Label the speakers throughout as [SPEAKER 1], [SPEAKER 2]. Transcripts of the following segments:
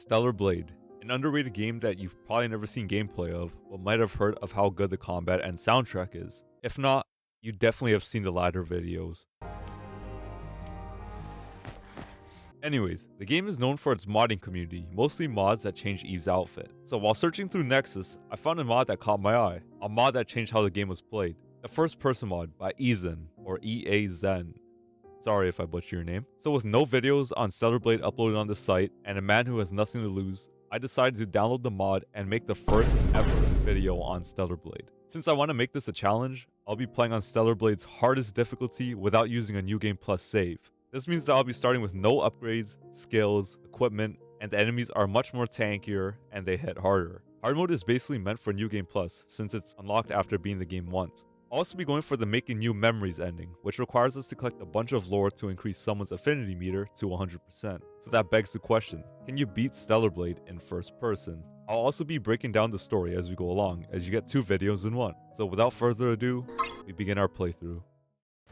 [SPEAKER 1] Stellar Blade, an underrated game that you've probably never seen gameplay of, but might have heard of how good the combat and soundtrack is. If not, you definitely have seen the latter videos. Anyways, the game is known for its modding community, mostly mods that change Eve's outfit. So while searching through Nexus, I found a mod that caught my eye, a mod that changed how the game was played. The first person mod by EAZEN, or EAZEN. Sorry if I butcher your name. So with no videos on Stellar Blade uploaded on the site, and a man who has nothing to lose, I decided to download the mod and make the first ever video on Stellar Blade. Since I want to make this a challenge, I'll be playing on Stellar Blade's hardest difficulty without using a New Game Plus save. This means that I'll be starting with no upgrades, skills, equipment, and the enemies are much more tankier and they hit harder. Hard mode is basically meant for New Game Plus since it's unlocked after beating the game once. I'll also be going for the Making New Memories ending, which requires us to collect a bunch of lore to increase someone's affinity meter to 100%. So that begs the question, can you beat Stellar Blade in first person? I'll also be breaking down the story as we go along, as you get 2 videos in one. So without further ado, we begin our playthrough.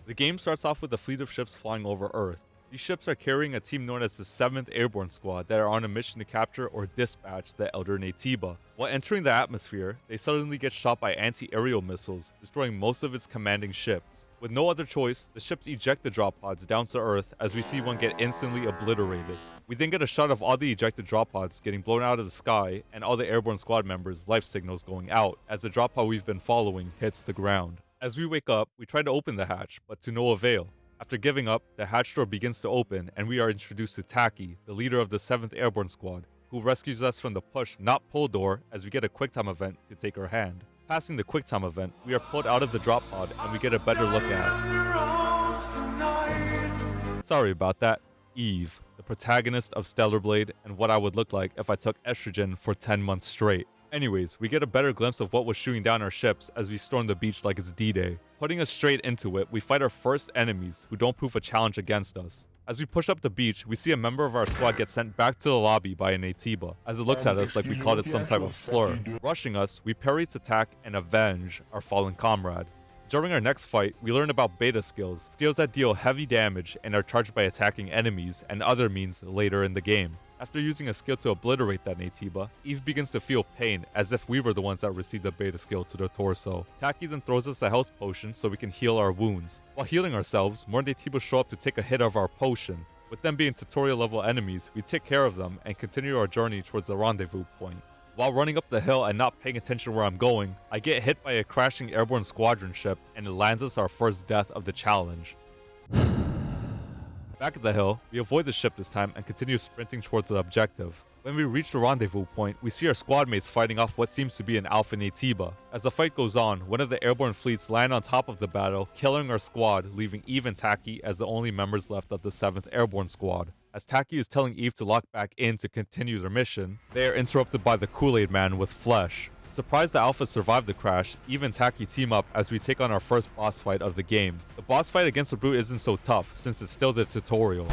[SPEAKER 1] The game starts off with a fleet of ships flying over Earth. These ships are carrying a team known as the 7th Airborne Squad that are on a mission to capture or dispatch the Elder Naytiba. While entering the atmosphere, they suddenly get shot by anti-aerial missiles, destroying most of its commanding ships. With no other choice, the ships eject the drop pods down to Earth as we see one get instantly obliterated. We then get a shot of all the ejected drop pods getting blown out of the sky and all the Airborne Squad members' life signals going out as the drop pod we've been following hits the ground. As we wake up, we try to open the hatch, but to no avail. After giving up, the hatch door begins to open and we are introduced to Taki, the leader of the 7th Airborne Squad, who rescues us from the push not pull door as we get a quicktime event to take her hand. Passing the quicktime event, we are pulled out of the drop pod and we get a better look at. Sorry about that. Eve, the protagonist of Stellar Blade and what I would look like if I took estrogen for 10 months straight. Anyways, we get a better glimpse of what was shooting down our ships as we storm the beach like it's D-Day. Putting us straight into it, we fight our first enemies who don't prove a challenge against us. As we push up the beach, we see a member of our squad get sent back to the lobby by a Naytiba, as it looks at us like we called it some type of slur. Rushing us, we parry its attack and avenge our fallen comrade. During our next fight, we learn about beta skills that deal heavy damage and are charged by attacking enemies and other means later in the game. After using a skill to obliterate that Naytiba, Eve begins to feel pain as if we were the ones that received the beta skill to the torso. Taki then throws us a health potion so we can heal our wounds. While healing ourselves, more Naytibas show up to take a hit of our potion. With them being tutorial level enemies, we take care of them and continue our journey towards the rendezvous point. While running up the hill and not paying attention where I'm going, I get hit by a crashing airborne squadron ship and it lands us our first death of the challenge. Back at the hill, we avoid the ship this time and continue sprinting towards the objective. When we reach the rendezvous point, we see our squad mates fighting off what seems to be an Alpha Naytiba. As the fight goes on, one of the airborne fleets land on top of the battle, killing our squad, leaving Eve and Taki as the only members left of the 7th Airborne Squad. As Taki is telling Eve to lock back in to continue their mission, they are interrupted by the Kool-Aid Man with Flesh. Surprised the Alpha survived the crash, Eve and Taki team up as we take on our first boss fight of the game. The boss fight against the Brute isn't so tough, since it's still the tutorial.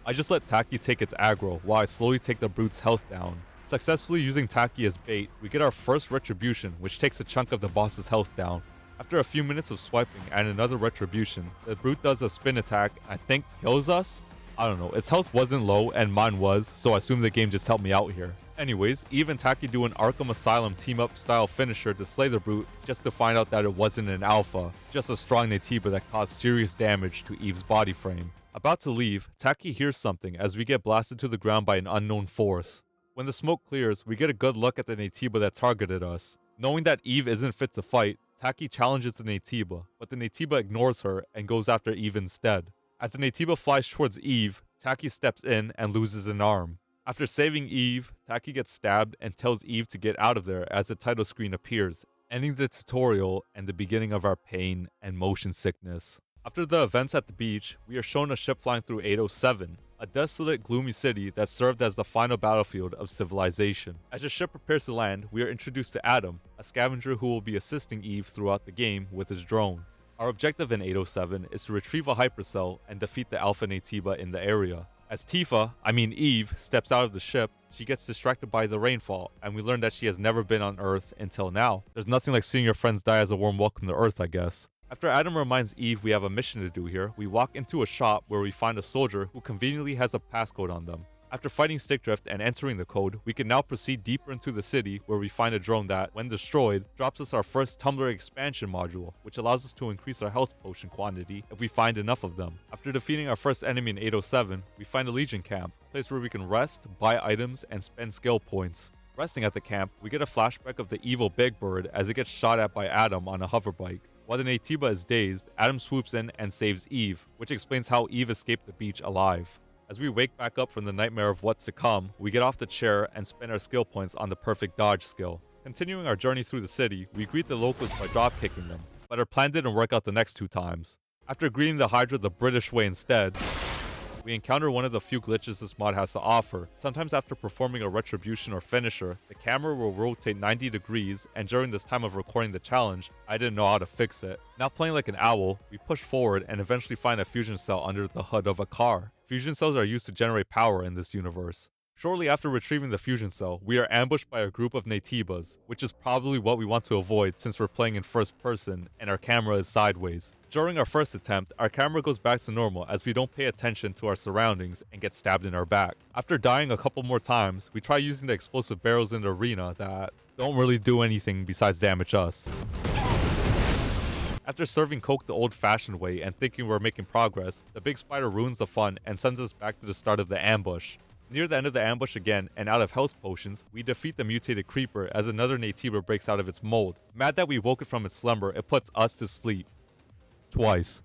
[SPEAKER 1] I just let Taki take its aggro, while I slowly take the Brute's health down. Successfully using Taki as bait, we get our first Retribution, which takes a chunk of the boss's health down. After a few minutes of swiping and another Retribution, the Brute does a spin attack and I think kills us? I don't know, its health wasn't low and mine was, so I assume the game just helped me out here. Anyways, Eve and Taki do an Arkham Asylum team-up style finisher to slay the Brute just to find out that it wasn't an alpha, just a strong Naytiba that caused serious damage to Eve's body frame. About to leave, Taki hears something as we get blasted to the ground by an unknown force. When the smoke clears, we get a good look at the Naytiba that targeted us. Knowing that Eve isn't fit to fight, Taki challenges the Naytiba, but the Naytiba ignores her and goes after Eve instead. As the Naytiba flies towards Eve, Taki steps in and loses an arm. After saving Eve, Taki gets stabbed and tells Eve to get out of there as the title screen appears, ending the tutorial and the beginning of our pain and motion sickness. After the events at the beach, we are shown a ship flying through EIDOS 7, a desolate, gloomy city that served as the final battlefield of civilization. As the ship prepares to land, we are introduced to Adam, a scavenger who will be assisting Eve throughout the game with his drone. Our objective in EIDOS 7 is to retrieve a hypercell and defeat the Alpha Naytiba in the area. As Eve, steps out of the ship, she gets distracted by the rainfall, and we learn that she has never been on Earth until now. There's nothing like seeing your friends die as a warm welcome to Earth, I guess. After Adam reminds Eve we have a mission to do here, we walk into a shop where we find a soldier who conveniently has a passcode on them. After fighting Stickdrift and entering the code, we can now proceed deeper into the city where we find a drone that, when destroyed, drops us our first tumbler expansion module, which allows us to increase our health potion quantity if we find enough of them. After defeating our first enemy in 807, we find a Legion camp, a place where we can rest, buy items, and spend skill points. Resting at the camp, we get a flashback of the evil Big Bird as it gets shot at by Adam on a hoverbike. While the Naytiba is dazed, Adam swoops in and saves Eve, which explains how Eve escaped the beach alive. As we wake back up from the nightmare of what's to come, we get off the chair and spend our skill points on the perfect dodge skill. Continuing our journey through the city, we greet the locals by drop-kicking them, but our plan didn't work out the next 2 times. After greeting the Hydra the British way instead, we encounter one of the few glitches this mod has to offer. Sometimes after performing a retribution or finisher, the camera will rotate 90 degrees, and during this time of recording the challenge, I didn't know how to fix it. Now playing like an owl, we push forward and eventually find a fusion cell under the hood of a car. Fusion cells are used to generate power in this universe. Shortly after retrieving the fusion cell, we are ambushed by a group of Naytibas, which is probably what we want to avoid since we're playing in first person and our camera is sideways. During our first attempt, our camera goes back to normal as we don't pay attention to our surroundings and get stabbed in our back. After dying a couple more times, we try using the explosive barrels in the arena that don't really do anything besides damage us. After serving coke the old-fashioned way and thinking we're making progress, the big spider ruins the fun and sends us back to the start of the ambush. Near the end of the ambush again, and out of health potions, we defeat the mutated creeper as another Naytiba breaks out of its mold. Mad that we woke it from its slumber, it puts us to sleep. Twice.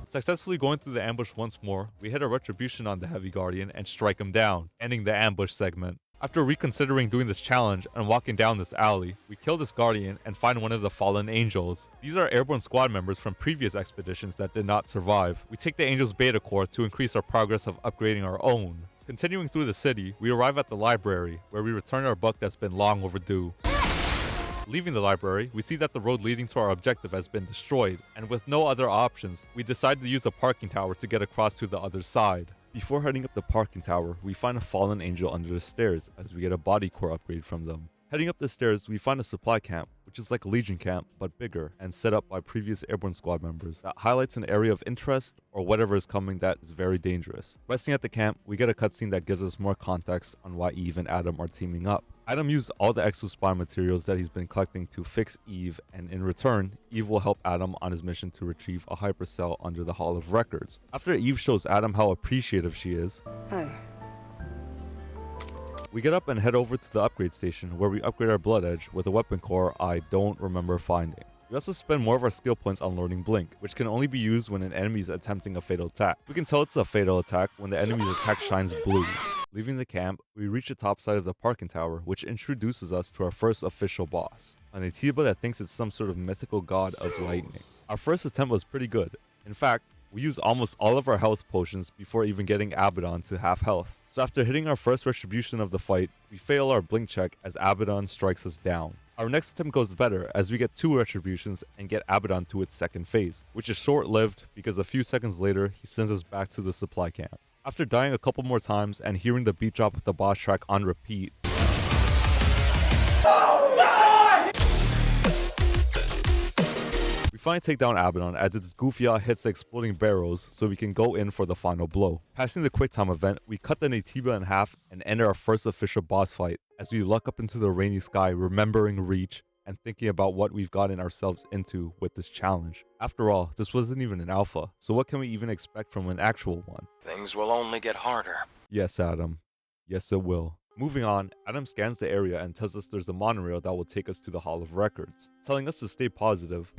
[SPEAKER 1] Successfully going through the ambush once more, we hit a retribution on the Heavy Guardian and strike him down, ending the ambush segment. After reconsidering doing this challenge and walking down this alley, we kill this Guardian and find one of the fallen angels. These are airborne squad members from previous expeditions that did not survive. We take the Angel's beta core to increase our progress of upgrading our own. Continuing through the city, we arrive at the library, where we return our book that's been long overdue. Leaving the library, we see that the road leading to our objective has been destroyed, and with no other options, we decide to use a parking tower to get across to the other side. Before heading up the parking tower, we find a fallen angel under the stairs as we get a body core upgrade from them. Heading up the stairs, we find a supply camp, which is like a Legion camp, but bigger, and set up by previous airborne squad members that highlights an area of interest or whatever is coming that is very dangerous. Resting at the camp, we get a cutscene that gives us more context on why Eve and Adam are teaming up. Adam used all the exospine materials that he's been collecting to fix Eve, and in return, Eve will help Adam on his mission to retrieve a hypercell under the Hall of Records. After Eve shows Adam how appreciative she is, we get up and head over to the upgrade station where we upgrade our Blood Edge with a weapon core I don't remember finding. We also spend more of our skill points on learning Blink, which can only be used when an enemy is attempting a fatal attack. We can tell it's a fatal attack when the enemy's attack shines blue. Leaving the camp, we reach the top side of the parking tower, which introduces us to our first official boss, a Naytiba that thinks it's some sort of mythical god of lightning. Our first attempt was pretty good. In fact, we used almost all of our health potions before even getting Abaddon to half health. So after hitting our first retribution of the fight, we fail our blink check as Abaddon strikes us down. Our next attempt goes better as we get 2 retributions and get Abaddon to its second phase, which is short-lived because a few seconds later he sends us back to the supply camp. After dying a couple more times and hearing the beat drop of the boss track on repeat, we finally take down Abaddon as its goofy eye hits the exploding barrels so we can go in for the final blow. Passing the quick time event, we cut the Naytiba in half and enter our first official boss fight as we look up into the rainy sky, remembering Reach and thinking about what we've gotten ourselves into with this challenge. After all, this wasn't even an alpha, so what can we even expect from an actual one?
[SPEAKER 2] Things will only get harder.
[SPEAKER 1] Yes, Adam. Yes, it will. Moving on, Adam scans the area and tells us there's a monorail that will take us to the Hall of Records, telling us to stay positive.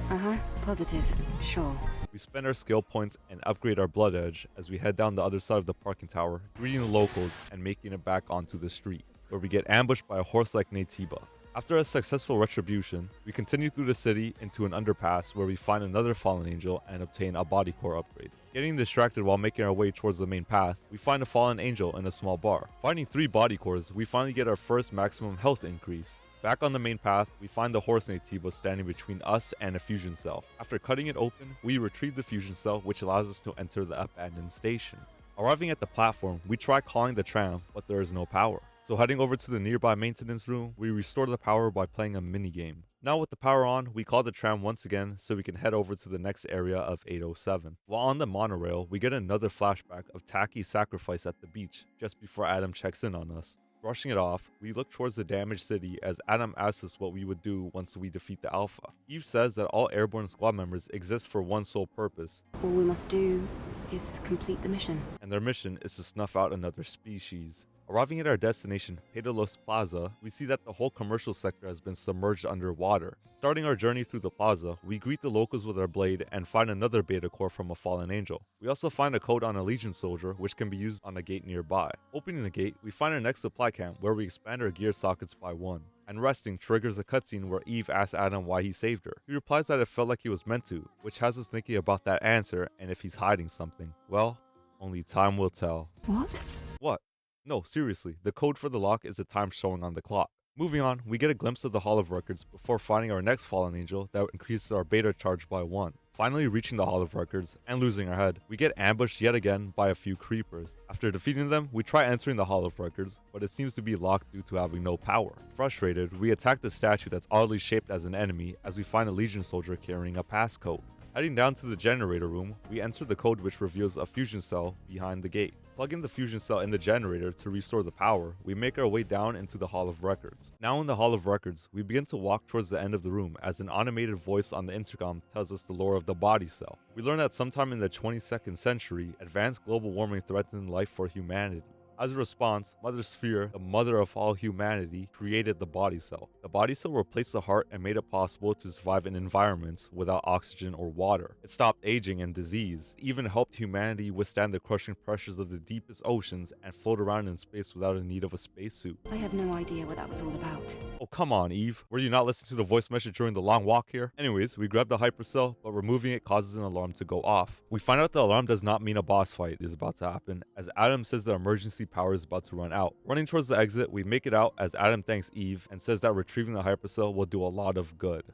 [SPEAKER 3] Positive. Sure.
[SPEAKER 1] We spend our skill points and upgrade our Blood Edge as we head down the other side of the parking tower, greeting the locals and making it back onto the street, where we get ambushed by a horse-like Naytiba. After a successful retribution, we continue through the city into an underpass where we find another fallen angel and obtain a body core upgrade. Getting distracted while making our way towards the main path, we find a fallen angel in a small bar. Finding 3 body cores, we finally get our first maximum health increase. Back on the main path, we find the horse Naytiba standing between us and a fusion cell. After cutting it open, we retrieve the fusion cell, which allows us to enter the abandoned station. Arriving at the platform, we try calling the tram, but there is no power. So heading over to the nearby maintenance room, we restore the power by playing a minigame. Now with the power on, we call the tram once again so we can head over to the next area of 807. While on the monorail, we get another flashback of Taki's sacrifice at the beach, just before Adam checks in on us. Brushing it off, we look towards the damaged city as Adam asks us what we would do once we defeat the Alpha. Eve says that all airborne squad members exist for one sole purpose.
[SPEAKER 3] All we must do is complete the mission.
[SPEAKER 1] And their mission is to snuff out another species. Arriving at our destination, Pedalos Plaza, we see that the whole commercial sector has been submerged underwater. Starting our journey through the plaza, we greet the locals with our blade and find another beta core from a fallen angel. We also find a code on a Legion soldier which can be used on a gate nearby. Opening the gate, we find our next supply camp where we expand our gear sockets by one. And resting triggers a cutscene where Eve asks Adam why he saved her. He replies that it felt like he was meant to, which has us thinking about that answer and if he's hiding something. Well, only time will tell.
[SPEAKER 3] What?
[SPEAKER 1] What? No, seriously, the code for the lock is the time showing on the clock. Moving on, we get a glimpse of the Hall of Records before finding our next fallen angel that increases our beta charge by 1. Finally reaching the Hall of Records and losing our head, we get ambushed yet again by a few creepers. After defeating them, we try entering the Hall of Records, but it seems to be locked due to having no power. Frustrated, we attack the statue that's oddly shaped as an enemy as we find a Legion soldier carrying a passcode. Heading down to the generator room, we enter the code which reveals a fusion cell behind the gate. Plugging the fusion cell in the generator to restore the power, we make our way down into the Hall of Records. Now in the Hall of Records, we begin to walk towards the end of the room as an automated voice on the intercom tells us the lore of the body cell. We learn that sometime in the 22nd century, advanced global warming threatened life for humanity. As a response, Mother Sphere, the mother of all humanity, created the body cell. The body cell replaced the heart and made it possible to survive in environments without oxygen or water. It stopped aging and disease, even helped humanity withstand the crushing pressures of the deepest oceans and float around in space without a need of a spacesuit.
[SPEAKER 3] I have no idea what that was all about.
[SPEAKER 1] Oh, come on, Eve. Were you not listening to the voice message during the long walk here? Anyways, we grab the hypercell, but removing it causes an alarm to go off. We find out the alarm does not mean a boss fight is about to happen, as Adam says the emergency power is about to run out. Running towards the exit, we make it out as Adam thanks Eve and says that retrieving the hypercell will do a lot of good.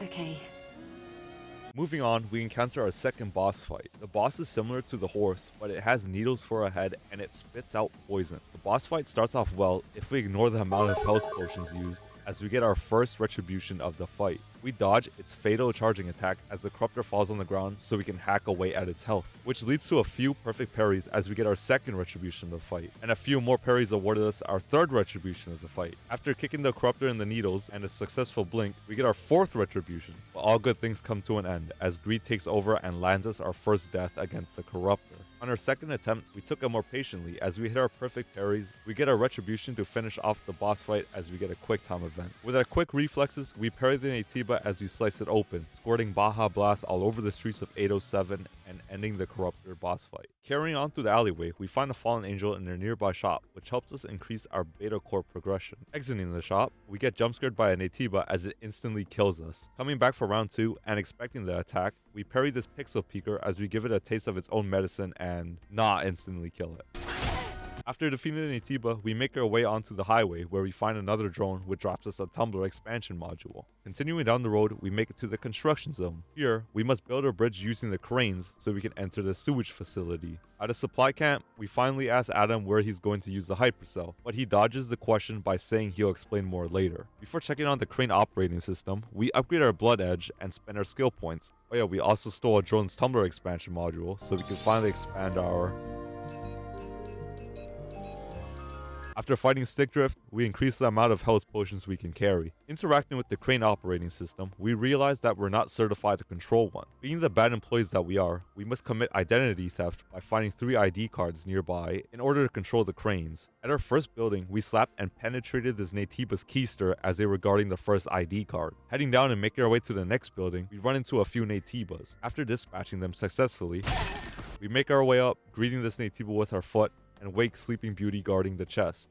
[SPEAKER 3] Okay.
[SPEAKER 1] Moving on, we encounter our second boss fight. The boss is similar to the horse, but it has needles for a head and it spits out poison. The boss fight starts off well if we ignore the amount of health potions used, as we get our first retribution of the fight. We dodge its fatal charging attack as the corruptor falls on the ground so we can hack away at its health, which leads to a few perfect parries as we get our second retribution of the fight, and a few more parries awarded us our third retribution of the fight. After kicking the corruptor in the needles and a successful blink, we get our fourth retribution, but all good things come to an end as greed takes over and lands us our first death against the corruptor. On our second attempt, we took it more patiently as we hit our perfect parries. We get our retribution to finish off the boss fight as we get a quick time event. With our quick reflexes, we parry the Natiba as we slice it open, squirting Baja Blast all over the streets of 807 and ending the corruptor boss fight. Carrying on through the alleyway, we find a fallen angel in a nearby shop, which helps us increase our beta core progression. Exiting the shop, we get jump scared by a Natiba as it instantly kills us. Coming back for round 2 and expecting the attack, we parry this pixel peeker as we give it a taste of its own medicine and not instantly kill it. After defeating the Natiba, we make our way onto the highway where we find another drone which drops us a tumbler expansion module. Continuing down the road, we make it to the construction zone. Here, we must build a bridge using the cranes so we can enter the sewage facility. At a supply camp, we finally ask Adam where he's going to use the hypercell, but he dodges the question by saying he'll explain more later. Before checking on the crane operating system, we upgrade our blood edge and spend our skill points. Oh yeah, we also stole a drone's tumbler expansion module so we can finally expand our... After fighting stick drift, we increase the amount of health potions we can carry. Interacting with the crane operating system, we realize that we're not certified to control one. Being the bad employees that we are, we must commit identity theft by finding 3 ID cards nearby in order to control the cranes. At our first building, we slapped and penetrated this Natiba's keister as they were guarding the first ID card. Heading down and making our way to the next building, we run into a few Natibas. After dispatching them successfully, we make our way up, greeting this Natiba with our foot, and wake Sleeping Beauty guarding the chest.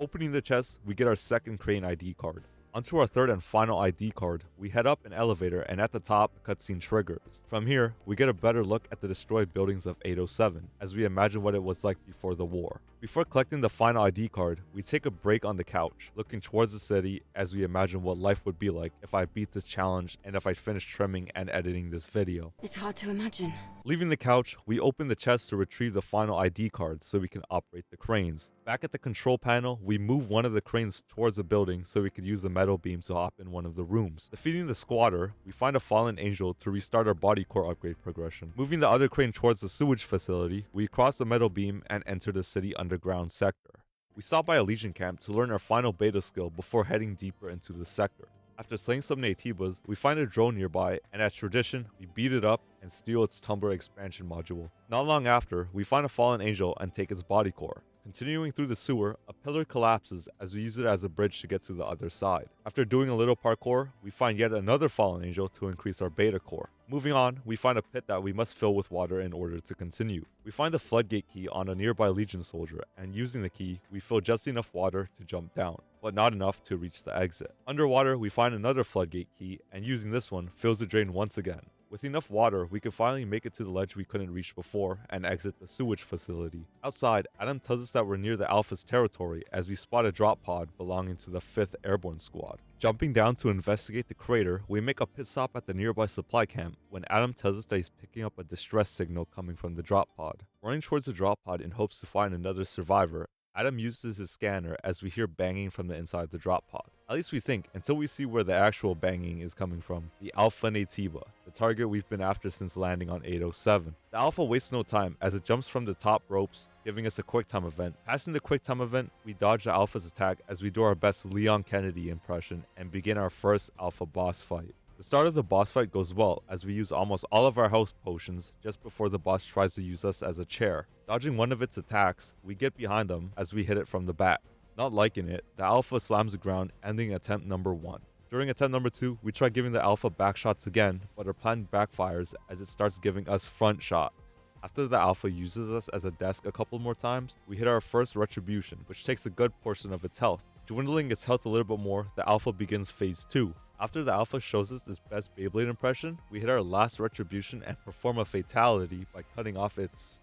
[SPEAKER 1] Opening the chest, we get our second crane ID card. Onto our third and final ID card, we head up an elevator and at the top, a cutscene triggers. From here, we get a better look at the destroyed buildings of 807, as we imagine what it was like before the war. Before collecting the final ID card, we take a break on the couch, looking towards the city as we imagine what life would be like if I beat this challenge and if I finish trimming and editing this video.
[SPEAKER 3] It's hard to imagine.
[SPEAKER 1] Leaving the couch, we open the chest to retrieve the final ID card so we can operate the cranes. Back at the control panel, we move one of the cranes towards the building so we could use the metal beam to hop in one of the rooms. Defeating the squatter, we find a fallen angel to restart our body core upgrade progression. Moving the other crane towards the sewage facility, we cross the metal beam and enter the city underground sector. We stop by a Legion camp to learn our final beta skill before heading deeper into the sector. After slaying some Naytibas, we find a drone nearby, and as tradition, we beat it up and steal its Tumblr expansion module. Not long after, we find a fallen angel and take its body core. Continuing through the sewer, a pillar collapses as we use it as a bridge to get to the other side. After doing a little parkour, we find yet another fallen angel to increase our beta core. Moving on, we find a pit that we must fill with water in order to continue. We find the floodgate key on a nearby Legion soldier, and using the key, we fill just enough water to jump down, but not enough to reach the exit. Underwater, we find another floodgate key, and using this one, fills the drain once again. With enough water, we can finally make it to the ledge we couldn't reach before and exit the sewage facility. Outside, Adam tells us that we're near the Alpha's territory as we spot a drop pod belonging to the 5th Airborne Squad. Jumping down to investigate the crater, we make a pit stop at the nearby supply camp when Adam tells us that he's picking up a distress signal coming from the drop pod. Running towards the drop pod in hopes to find another survivor, Adam uses his scanner as we hear banging from the inside of the drop pod. At least we think, until we see where the actual banging is coming from. The Alpha Naytiba, the target we've been after since landing on 807. The Alpha wastes no time as it jumps from the top ropes, giving us a quick time event. Passing the quick time event, we dodge the Alpha's attack as we do our best Leon Kennedy impression and begin our first Alpha boss fight. The start of the boss fight goes well as we use almost all of our health potions just before the boss tries to use us as a chair. Dodging one of its attacks, we get behind them as we hit it from the back. Not liking it, the Alpha slams the ground, ending attempt number 1. During attempt number 2, we try giving the Alpha back shots again, but our plan backfires as it starts giving us front shots. After the Alpha uses us as a desk a couple more times, we hit our first retribution, which takes a good portion of its health. Dwindling its health a little bit more, the Alpha begins phase 2. After the Alpha shows us its best Beyblade impression, we hit our last retribution and perform a fatality by cutting off its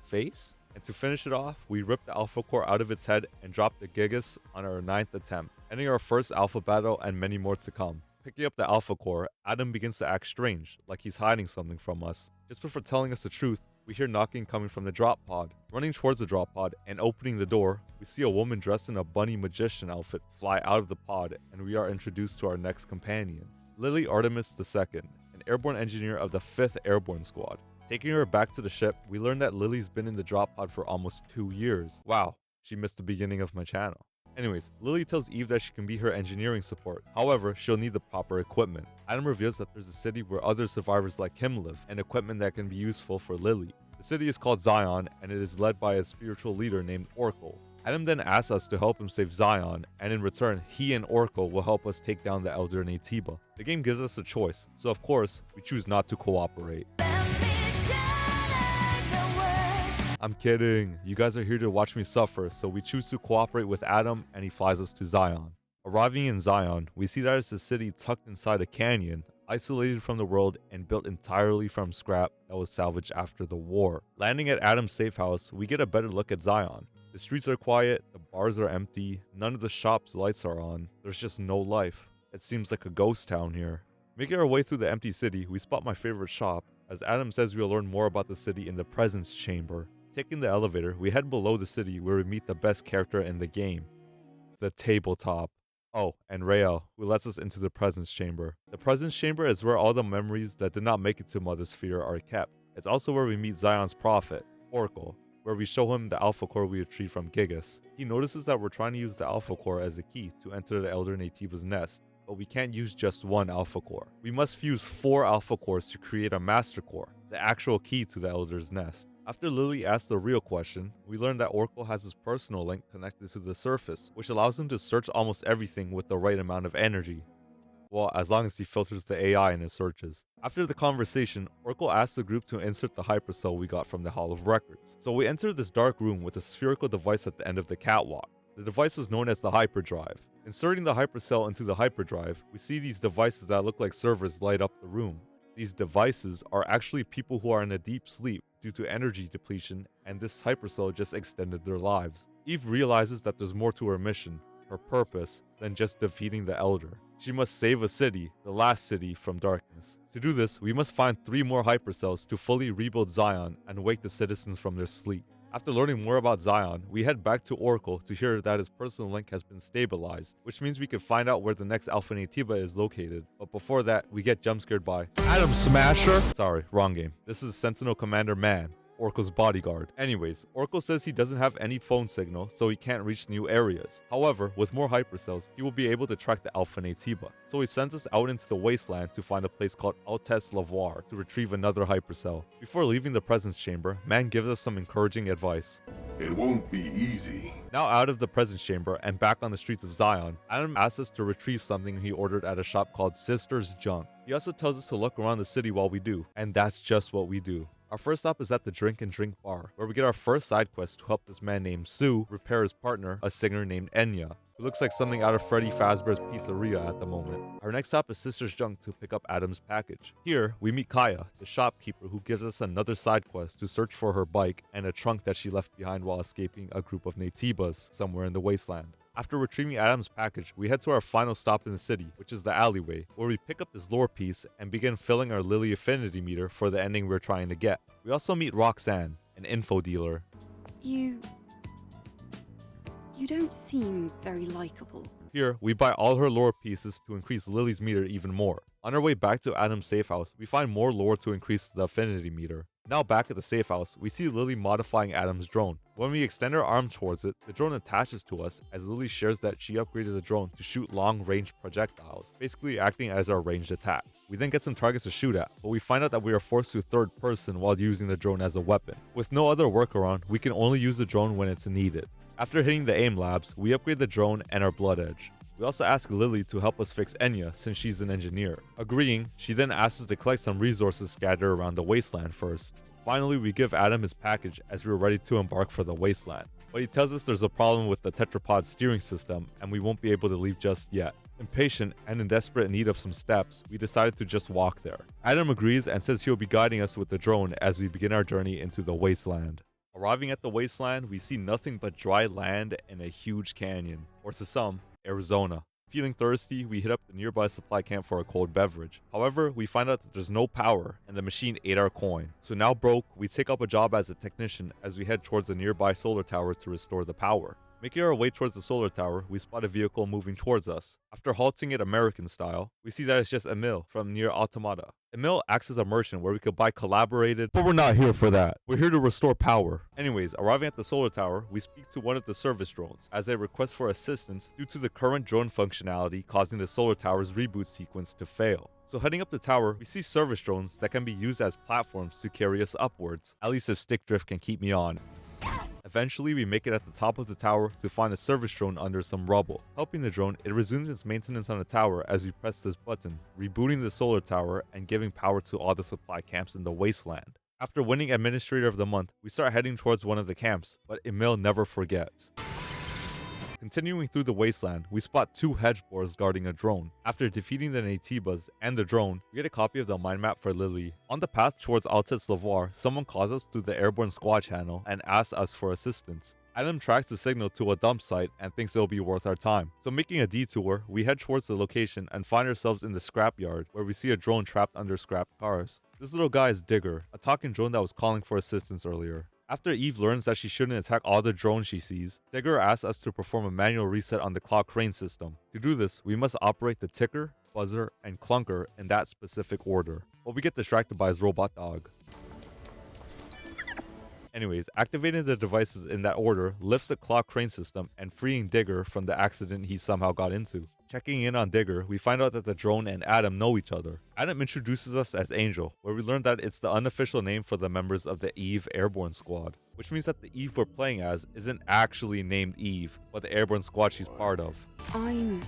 [SPEAKER 1] face. And to finish it off, we rip the Alpha core out of its head and drop the Gigas on our 9th attempt, ending our first Alpha battle and many more to come. Picking up the Alpha core, Adam begins to act strange, like he's hiding something from us. Just before telling us the truth, we hear knocking coming from the drop pod. Running towards the drop pod and opening the door, we see a woman dressed in a bunny magician outfit fly out of the pod, and we are introduced to our next companion, Lily Artemis II, an airborne engineer of the 5th Airborne Squad. Taking her back to the ship, we learn that Lily's been in the drop pod for almost 2 years. Wow, she missed the beginning of my channel. Anyways, Lily tells Eve that she can be her engineering support. However, she'll need the proper equipment. Adam reveals that there's a city where other survivors like him live, and equipment that can be useful for Lily. The city is called Zion, and it is led by a spiritual leader named Oracle. Adam then asks us to help him save Zion, and in return, he and Oracle will help us take down the Elder Naytiba. The game gives us a choice, so of course, we choose not to cooperate. I'm kidding, you guys are here to watch me suffer, so we choose to cooperate with Adam and he flies us to Zion. Arriving in Zion, we see that it's a city tucked inside a canyon, isolated from the world and built entirely from scrap that was salvaged after the war. Landing at Adam's safe house, we get a better look at Zion. The streets are quiet, the bars are empty, none of the shops' lights are on, there's just no life. It seems like a ghost town here. Making our way through the empty city, we spot my favorite shop, as Adam says we'll learn more about the city in the presence chamber. Taking the elevator, we head below the city where we meet the best character in the game, the tabletop. Oh, and Rael, who lets us into the presence chamber. The presence chamber is where all the memories that did not make it to Mother Sphere are kept. It's also where we meet Zion's prophet, Oracle, where we show him the Alpha Core we retrieved from Gigas. He notices that we're trying to use the Alpha Core as a key to enter the Elder Naytiba's nest, but we can't use just one Alpha Core. We must fuse 4 Alpha Cores to create a Master Core, the actual key to the Elder's nest. After Lily asks the real question, we learn that Oracle has his personal link connected to the surface, which allows him to search almost everything with the right amount of energy. Well, as long as he filters the AI in his searches. After the conversation, Oracle asks the group to insert the hypercell we got from the Hall of Records. So we enter this dark room with a spherical device at the end of the catwalk. The device is known as the hyperdrive. Inserting the hypercell into the hyperdrive, we see these devices that look like servers light up the room. These devices are actually people who are in a deep sleep due to energy depletion, and this hypercell just extended their lives. Eve realizes that there's more to her mission, her purpose, than just defeating the Elder. She must save a city, the last city, from darkness. To do this, we must find 3 more hypercells to fully rebuild Zion and wake the citizens from their sleep. After learning more about Zion, we head back to Oracle to hear that his personal link has been stabilized, which means we can find out where the next Alpha Natiba is located. But before that, we get jump-scared by Atom Smasher! Sorry, wrong game. This is Sentinel Commander Man, Oracle's bodyguard. Anyways, Oracle says he doesn't have any phone signal, so he can't reach new areas. However, with more hypercells, he will be able to track the Alpha Natiba. So he sends us out into the wasteland to find a place called ALTESS LEVOIRE to retrieve another hypercell. Before leaving the presence chamber, Man gives us some encouraging advice.
[SPEAKER 4] It won't be easy.
[SPEAKER 1] Now out of the presence chamber and back on the streets of Zion, Adam asks us to retrieve something he ordered at a shop called Sister's Junk. He also tells us to look around the city while we do, and that's just what we do. Our first stop is at the Drink and Drink bar, where we get our first side quest to help this man named Sue repair his partner, a singer named Enya, who looks like something out of Freddy Fazbear's Pizzeria at the moment. Our next stop is Sister's Junk to pick up Adam's package. Here, we meet Kaya, the shopkeeper, who gives us another side quest to search for her bike and a trunk that she left behind while escaping a group of Natibas somewhere in the wasteland. After retrieving Adam's package, we head to our final stop in the city, which is the alleyway, where we pick up this lore piece and begin filling our Lily affinity meter for the ending we're trying to get. We also meet Roxanne, an info dealer.
[SPEAKER 3] You don't seem very likable.
[SPEAKER 1] Here, we buy all her lore pieces to increase Lily's meter even more. On our way back to Adam's safe house, we find more lore to increase the affinity meter. Now back at the safe house, we see Lily modifying Adam's drone. When we extend our arm towards it, the drone attaches to us as Lily shares that she upgraded the drone to shoot long-range projectiles, basically acting as our ranged attack. We then get some targets to shoot at, but we find out that we are forced to third person while using the drone as a weapon. With no other workaround, we can only use the drone when it's needed. After hitting the aim labs, we upgrade the drone and our blood edge. We also ask Lily to help us fix Enya since she's an engineer. Agreeing, she then asks us to collect some resources scattered around the wasteland first. Finally, we give Adam his package as we are ready to embark for the wasteland. But he tells us there's a problem with the tetrapod steering system and we won't be able to leave just yet. Impatient and in desperate need of some steps, we decided to just walk there. Adam agrees and says he'll be guiding us with the drone as we begin our journey into the wasteland. Arriving at the wasteland, we see nothing but dry land and a huge canyon, or to some, Arizona. Feeling thirsty, we hit up the nearby supply camp for a cold beverage. However, we find out that there's no power and the machine ate our coin. So now broke, we take up a job as a technician as we head towards the nearby solar tower to restore the power. Making our way towards the solar tower, we spot a vehicle moving towards us. After halting it American style, we see that it's just Emil from Nier Automata. Emil acts as a merchant where we could buy collaborated, but we're not here for that. We're here to restore power. Anyways, arriving at the solar tower, we speak to one of the service drones as they request for assistance due to the current drone functionality causing the solar tower's reboot sequence to fail. So heading up the tower, we see service drones that can be used as platforms to carry us upwards, at least if stick drift can keep me on. Eventually, we make it at the top of the tower to find a service drone under some rubble. Helping the drone, it resumes its maintenance on the tower as we press this button, rebooting the solar tower and giving power to all the supply camps in the wasteland. After winning Administrator of the Month, we start heading towards one of the camps, but Emil never forgets. Continuing through the wasteland, we spot 2 hedge boars guarding a drone. After defeating the Natibas and the drone, we get a copy of the mind map for Lily. On the path towards ALTESS LEVOIRE, someone calls us through the airborne squad channel and asks us for assistance. Adam tracks the signal to a dump site and thinks it'll be worth our time. So making a detour, we head towards the location and find ourselves in the scrapyard where we see a drone trapped under scrapped cars. This little guy is Digger, a talking drone that was calling for assistance earlier. After Eve learns that she shouldn't attack all the drones she sees, Digger asks us to perform a manual reset on the clock crane system. To do this, we must operate the ticker, buzzer, and clunker in that specific order, but we get distracted by his robot dog. Anyways, activating the devices in that order lifts the clock crane system and freeing Digger from the accident he somehow got into. Checking in on Digger, we find out that the drone and Adam know each other. Adam introduces us as Angel, where we learn that it's the unofficial name for the members of the Eve Airborne Squad, which means that the Eve we're playing as isn't actually named Eve, but the Airborne Squad she's part of.
[SPEAKER 3] I'm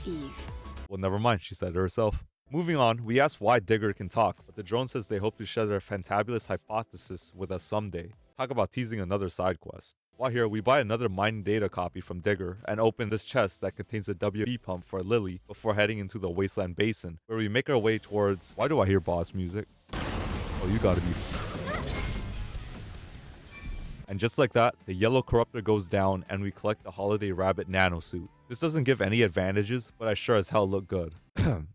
[SPEAKER 3] Eve.
[SPEAKER 1] Well, never mind, she said it herself. Moving on, we ask why Digger can talk, but the drone says they hope to share their fantabulous hypothesis with us someday. Talk about teasing another side quest. While here, we buy another mining data copy from Digger and open this chest that contains a WB pump for Lily before heading into the Wasteland Basin, where we make our way towards... Why do I hear boss music? Oh, you gotta be... And just like that, the yellow corruptor goes down and we collect the Holiday Rabbit nanosuit. This doesn't give any advantages, but I sure as hell look good.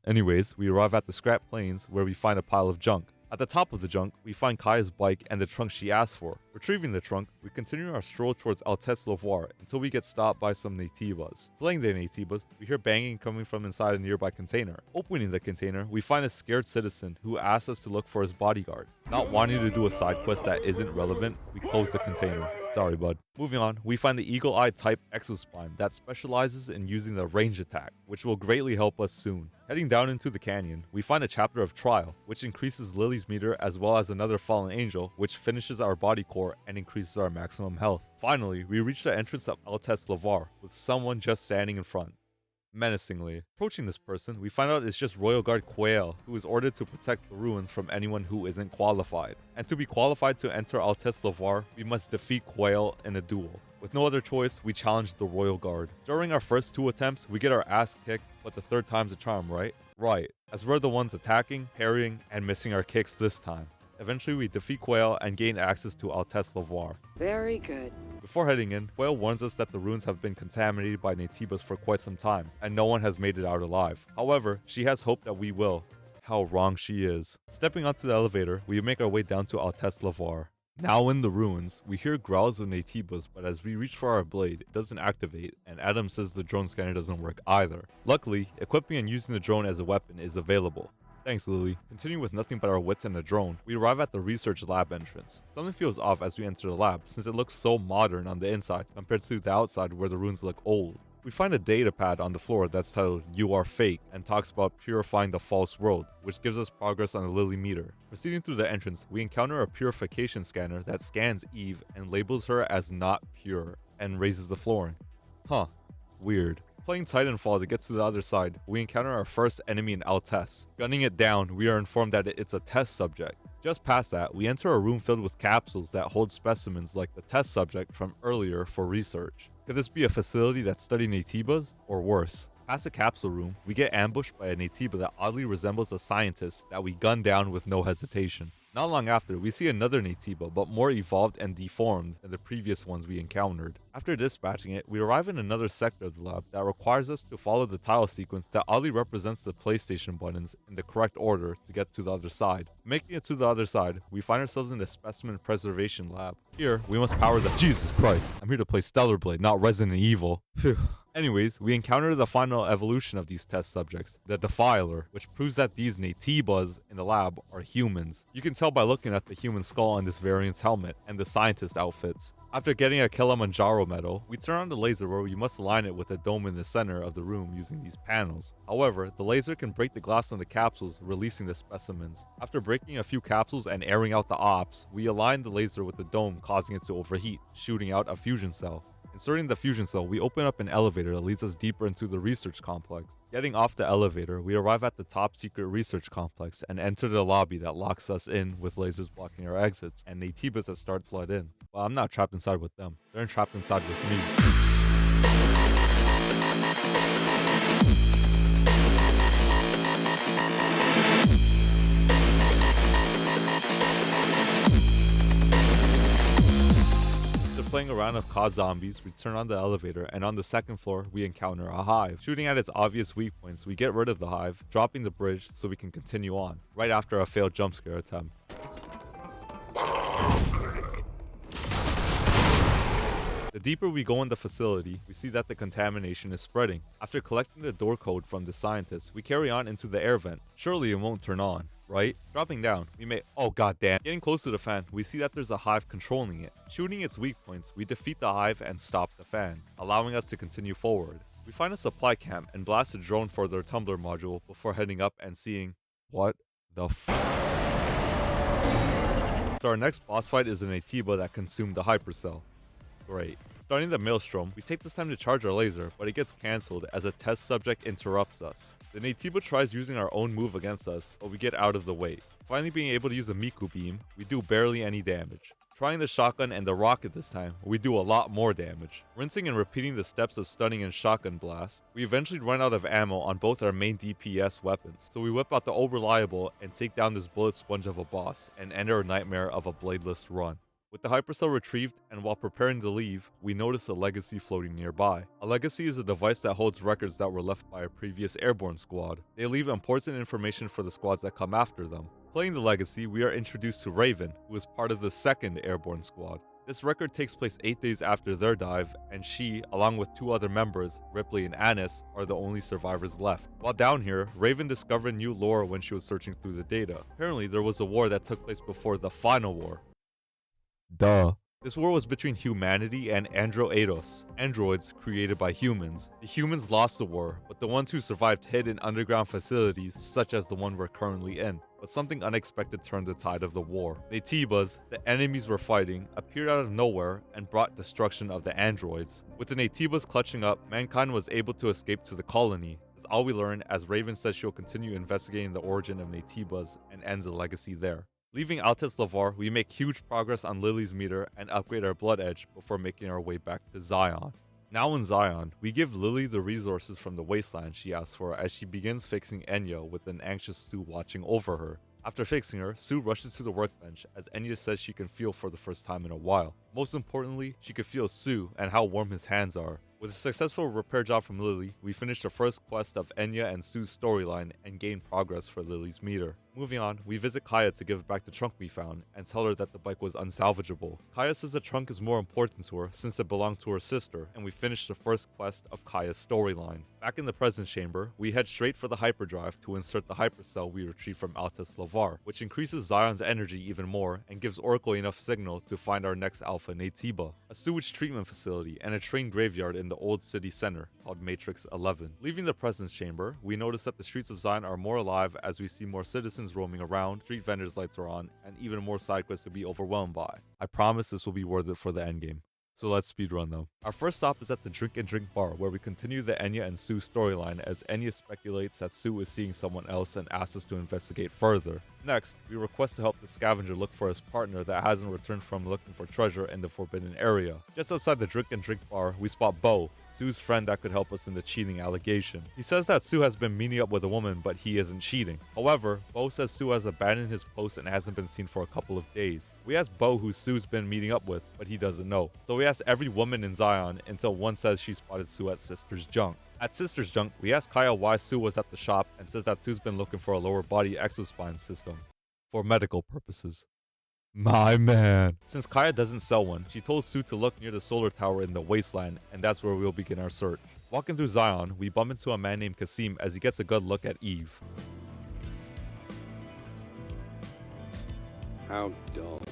[SPEAKER 1] Anyways, we arrive at the scrap plains where we find a pile of junk. At the top of the junk, we find Kaya's bike and the trunk she asked for. Retrieving the trunk, we continue our stroll towards ALTESS LEVOIRE until we get stopped by some Naytibas. Slaying the Naytibas, we hear banging coming from inside a nearby container. Opening the container, we find a scared citizen who asks us to look for his bodyguard. Not wanting to do a side quest that isn't relevant, we close the container. Sorry, bud. Moving on, we find the Eagle-Eye type exospine that specializes in using the range attack, which will greatly help us soon. Heading down into the canyon, we find a chapter of Trial, which increases Lily's meter as well as another fallen angel, which finishes our body core and increases our maximum health. Finally, we reach the entrance of ALTESS LEVOIRE, with someone just standing in front. Menacingly. Approaching this person, we find out it's just Royal Guard Quail, who is ordered to protect the ruins from anyone who isn't qualified. And to be qualified to enter ALTESS LEVOIRE, we must defeat Quail in a duel. With no other choice, we challenge the Royal Guard. During our first 2 attempts, we get our ass kicked, but the 3rd time's a charm, right? Right, as we're the ones attacking, parrying, and missing our kicks this time. Eventually, we defeat Quail and gain access to ALTESS LEVOIRE.
[SPEAKER 3] Very good.
[SPEAKER 1] Before heading in, Quail warns us that the ruins have been contaminated by Naytibas for quite some time, and no one has made it out alive. However, she has hope that we will. How wrong she is. Stepping onto the elevator, we make our way down to ALTESS LEVOIRE. Now in the ruins, we hear growls of Naytibas, but as we reach for our blade, it doesn't activate, and Adam says the drone scanner doesn't work either. Luckily, equipping and using the drone as a weapon is available. Thanks, Lily. Continuing with nothing but our wits and a drone, we arrive at the research lab entrance. Something feels off as we enter the lab, since it looks so modern on the inside compared to the outside where the ruins look old. We find a data pad on the floor that's titled "You Are Fake" and talks about purifying the false world, which gives us progress on the Lily meter. Proceeding through the entrance, we encounter a purification scanner that scans Eve and labels her as not pure, and raises the flooring. Huh, weird. Playing Titanfall to get to the other side, we encounter our first enemy in ALTESS. Gunning it down, we are informed that it's a test subject. Just past that, we enter a room filled with capsules that hold specimens like the test subject from earlier for research. Could this be a facility that studied Naytibas, or worse? Past the capsule room, we get ambushed by a Naytiba that oddly resembles a scientist that we gun down with no hesitation. Not long after, we see another Naytiba, but more evolved and deformed than the previous ones we encountered. After dispatching it, we arrive in another sector of the lab that requires us to follow the tile sequence that oddly represents the PlayStation buttons in the correct order to get to the other side. Making it to the other side, we find ourselves in the specimen preservation lab. Here, we must power the— Jesus Christ, I'm here to play Stellar Blade, not Resident Evil. Phew. Anyways, we encounter the final evolution of these test subjects, the Defiler, which proves that these Naytibas in the lab are humans. You can tell by looking at the human skull on this variant's helmet and the scientist outfits. After getting a Kilimanjaro medal, we turn on the laser where we must align it with a dome in the center of the room using these panels. However, the laser can break the glass on the capsules, releasing the specimens. After breaking a few capsules and airing out the ops, we align the laser with the dome, causing it to overheat, shooting out a fusion cell. Inserting the fusion cell, we open up an elevator that leads us deeper into the research complex. Getting off the elevator, we arrive at the top secret research complex and enter the lobby that locks us in with lasers blocking our exits and Naytibas that start flood in. Well, I'm not trapped inside with them. They're trapped inside with me. Playing a round of COD Zombies, we turn on the elevator, and on the second floor, we encounter a hive. Shooting at its obvious weak points, we get rid of the hive, dropping the bridge so we can continue on, right after a failed jump scare attempt. The deeper we go in the facility, we see that the contamination is spreading. After collecting the door code from the scientist, we carry on into the air vent. Surely it won't turn on, right? Dropping down, we may— oh goddamn. Getting close to the fan, we see that there's a hive controlling it. Shooting its weak points, we defeat the hive and stop the fan, allowing us to continue forward. We find a supply camp and blast a drone for their tumbler module before heading up and seeing— what the f. So our next boss fight is an Naytiba that consumed the hypercell. Great. Starting the maelstrom, we take this time to charge our laser, but it gets cancelled as a test subject interrupts us. The Naytiba tries using our own move against us, but we get out of the way. Finally being able to use a Miku beam, we do barely any damage. Trying the shotgun and the rocket this time, we do a lot more damage. Rinsing and repeating the steps of stunning and shotgun blast, we eventually run out of ammo on both our main DPS weapons, so we whip out the old reliable and take down this bullet sponge of a boss and end our nightmare of a bladeless run. With the hypercell retrieved and while preparing to leave, we notice a legacy floating nearby. A legacy is a device that holds records that were left by a previous airborne squad. They leave important information for the squads that come after them. Playing the legacy, we are introduced to Raven, who is part of the 2nd Airborne Squad. This record takes place 8 days after their dive, and she, along with 2 other members, Ripley and Annis, are the only survivors left. While down here, Raven discovered new lore when she was searching through the data. Apparently, there was a war that took place before the final war. Duh. This war was between humanity and EIDOS, androids created by humans. The humans lost the war, but the ones who survived hid in underground facilities such as the one we're currently in. But something unexpected turned the tide of the war. The Tibas, the enemies we're fighting, appeared out of nowhere and brought destruction of the androids. With the Tibas clutching up, mankind was able to escape to the colony. That's all we learn, as Raven says she'll continue investigating the origin of Tibas and ends the legacy there. Leaving ALTESS LEVOIRE, we make huge progress on Lily's meter and upgrade our blood edge before making our way back to XION. Now in XION, we give Lily the resources from the wasteland she asks for as she begins fixing Enya with an anxious Sue watching over her. After fixing her, Sue rushes to the workbench as Enya says she can feel for the first time in a while. Most importantly, she can feel Sue and how warm his hands are. With a successful repair job from Lily, we finish the first quest of Enya and Sue's storyline and gain progress for Lily's meter. Moving on, we visit Kaya to give back the trunk we found and tell her that the bike was unsalvageable. Kaya says the trunk is more important to her since it belonged to her sister, and we finish the first quest of Kaya's storyline. Back in the presence chamber, we head straight for the hyperdrive to insert the hypercell we retrieved from ALTESS LEVOIRE, which increases Xion's energy even more and gives Oracle enough signal to find our next alpha Natiba, a sewage treatment facility and a train graveyard in the old city center called Matrix 11. Leaving the presence chamber, we notice that the streets of Xion are more alive as we see more citizens roaming around, street vendors' lights are on, and even more side quests to be overwhelmed by. I promise this will be worth it for the endgame. So let's speedrun them. Our first stop is at the Drink and Drink bar, where we continue the Enya and Sue storyline as Enya speculates that Sue is seeing someone else and asks us to investigate further. Next, we request to help the scavenger look for his partner that hasn't returned from looking for treasure in the forbidden area. Just outside the Drink and Drink bar, we spot Bo, Sue's friend that could help us in the cheating allegation. He says that Sue has been meeting up with a woman, but he isn't cheating. However, Bo says Sue has abandoned his post and hasn't been seen for a couple of days. We ask Bo who Sue's been meeting up with, but he doesn't know. So we ask every woman in Xion until one says she spotted Sue at Sister's Junk. At Sister's Junk, we ask Kaya why Sue was at the shop and says that Sue's been looking for a lower body exospine system for medical purposes. My man. Since Kaya doesn't sell one, she told Sue to look near the solar tower in the wasteland, and that's where we'll begin our search. Walking through Xion, we bump into a man named Kasim as he gets a good look at Eve.
[SPEAKER 5] How dull.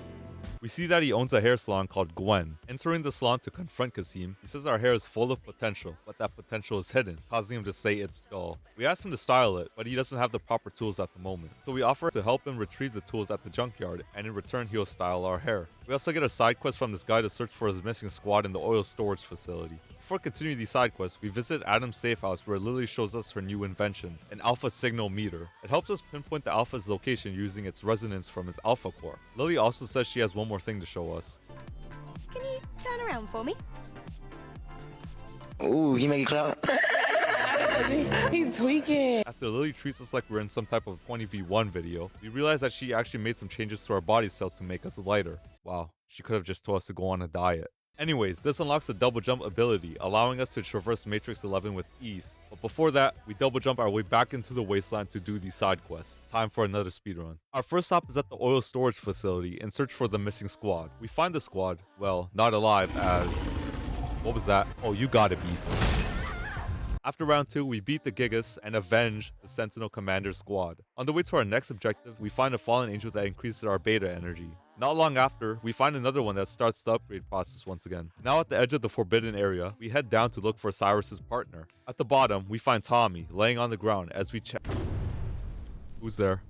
[SPEAKER 1] We see that he owns a hair salon called Gwen. Entering the salon to confront Kasim, he says our hair is full of potential, but that potential is hidden, causing him to say it's dull. We ask him to style it, but he doesn't have the proper tools at the moment. So we offer to help him retrieve the tools at the junkyard, and in return he'll style our hair. We also get a side quest from this guy to search for his missing squad in the oil storage facility. Before continuing these side quests, we visit Adam's safe house where Lily shows us her new invention, an alpha signal meter. It helps us pinpoint the alpha's location using its resonance from his alpha core. Lily also says she has one more thing to show us.
[SPEAKER 6] Can you turn around for me?
[SPEAKER 7] Ooh, you make it clap.
[SPEAKER 8] He's tweaking.
[SPEAKER 1] After Lily treats us like we're in some type of 20v1 video, we realize that she actually made some changes to our body cell to make us lighter. Wow, she could have just told us to go on a diet. Anyways, this unlocks the double jump ability, allowing us to traverse Matrix 11 with ease. But before that, we double jump our way back into the wasteland to do these side quests. Time for another speedrun. Our first stop is at the oil storage facility in search for the missing squad. We find the squad, well, not alive as... What was that? Oh, you gotta be. After round 2, we beat the Gigas and avenge the Sentinel Commander squad. On the way to our next objective, we find a fallen angel that increases our beta energy. Not long after, we find another one that starts the upgrade process once again. Now at the edge of the forbidden area, we head down to look for Cyrus's partner. At the bottom, we find Tommy laying on the ground as we check. Who's there?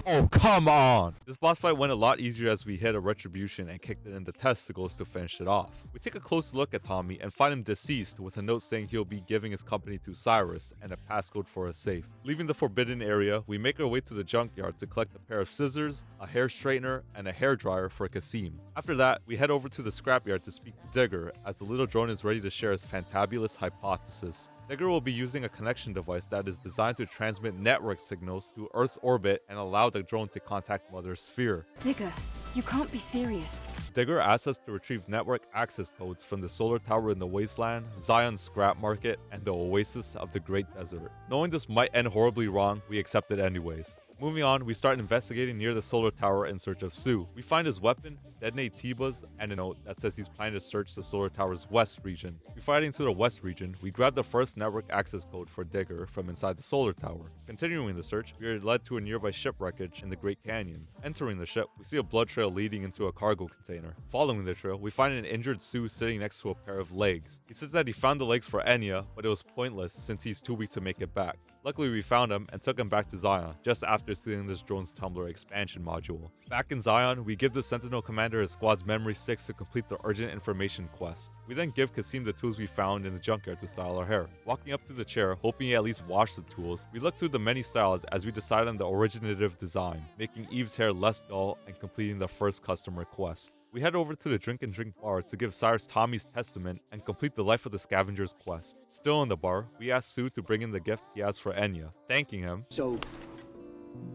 [SPEAKER 1] Oh, come on! This boss fight went a lot easier as we hit a retribution and kicked it in the testicles to finish it off. We take a close look at Tommy and find him deceased with a note saying he'll be giving his company to Cyrus and a passcode for a safe. Leaving the forbidden area, we make our way to the junkyard to collect a pair of scissors, a hair straightener, and a hairdryer for Kasim. After that, we head over to the scrapyard to speak to Digger as the little drone is ready to share his fantabulous hypothesis. Digger will be using a connection device that is designed to transmit network signals to Earth's orbit and allow the drone to contact Mother Sphere.
[SPEAKER 3] Digger, you can't be serious.
[SPEAKER 1] Digger asks us to retrieve network access codes from the solar tower in the Wasteland, Zion's scrap market, and the oasis of the Great Desert. Knowing this might end horribly wrong, we accept it anyways. Moving on, we start investigating near the solar tower in search of Sue. We find his weapon, detonate T-Buzz, and a note that says he's planning to search the solar tower's west region. Before heading to the west region, we grab the first network access code for Digger from inside the solar tower. Continuing the search, we are led to a nearby ship wreckage in the Great Canyon. Entering the ship, we see a blood trail leading into a cargo container. Following the trail, we find an injured Sue sitting next to a pair of legs. He says that he found the legs for Enya, but it was pointless since he's too weak to make it back. Luckily, we found him and took him back to Zion, just after stealing this drone's Tumblr expansion module. Back in Zion, we give the Sentinel commander his squad's memory sticks to complete the urgent information quest. We then give Kasim the tools we found in the junkyard to style our hair. Walking up to the chair, hoping he at least washed the tools, we look through the many styles as we decide on the originative design, making Eve's hair less dull and completing the first customer quest. We head over to the drink and drink bar to give Cyrus Tommy's testament and complete the Life of the Scavenger's quest. Still in the bar, we ask Sue to bring in the gift he has for Enya. Thanking him,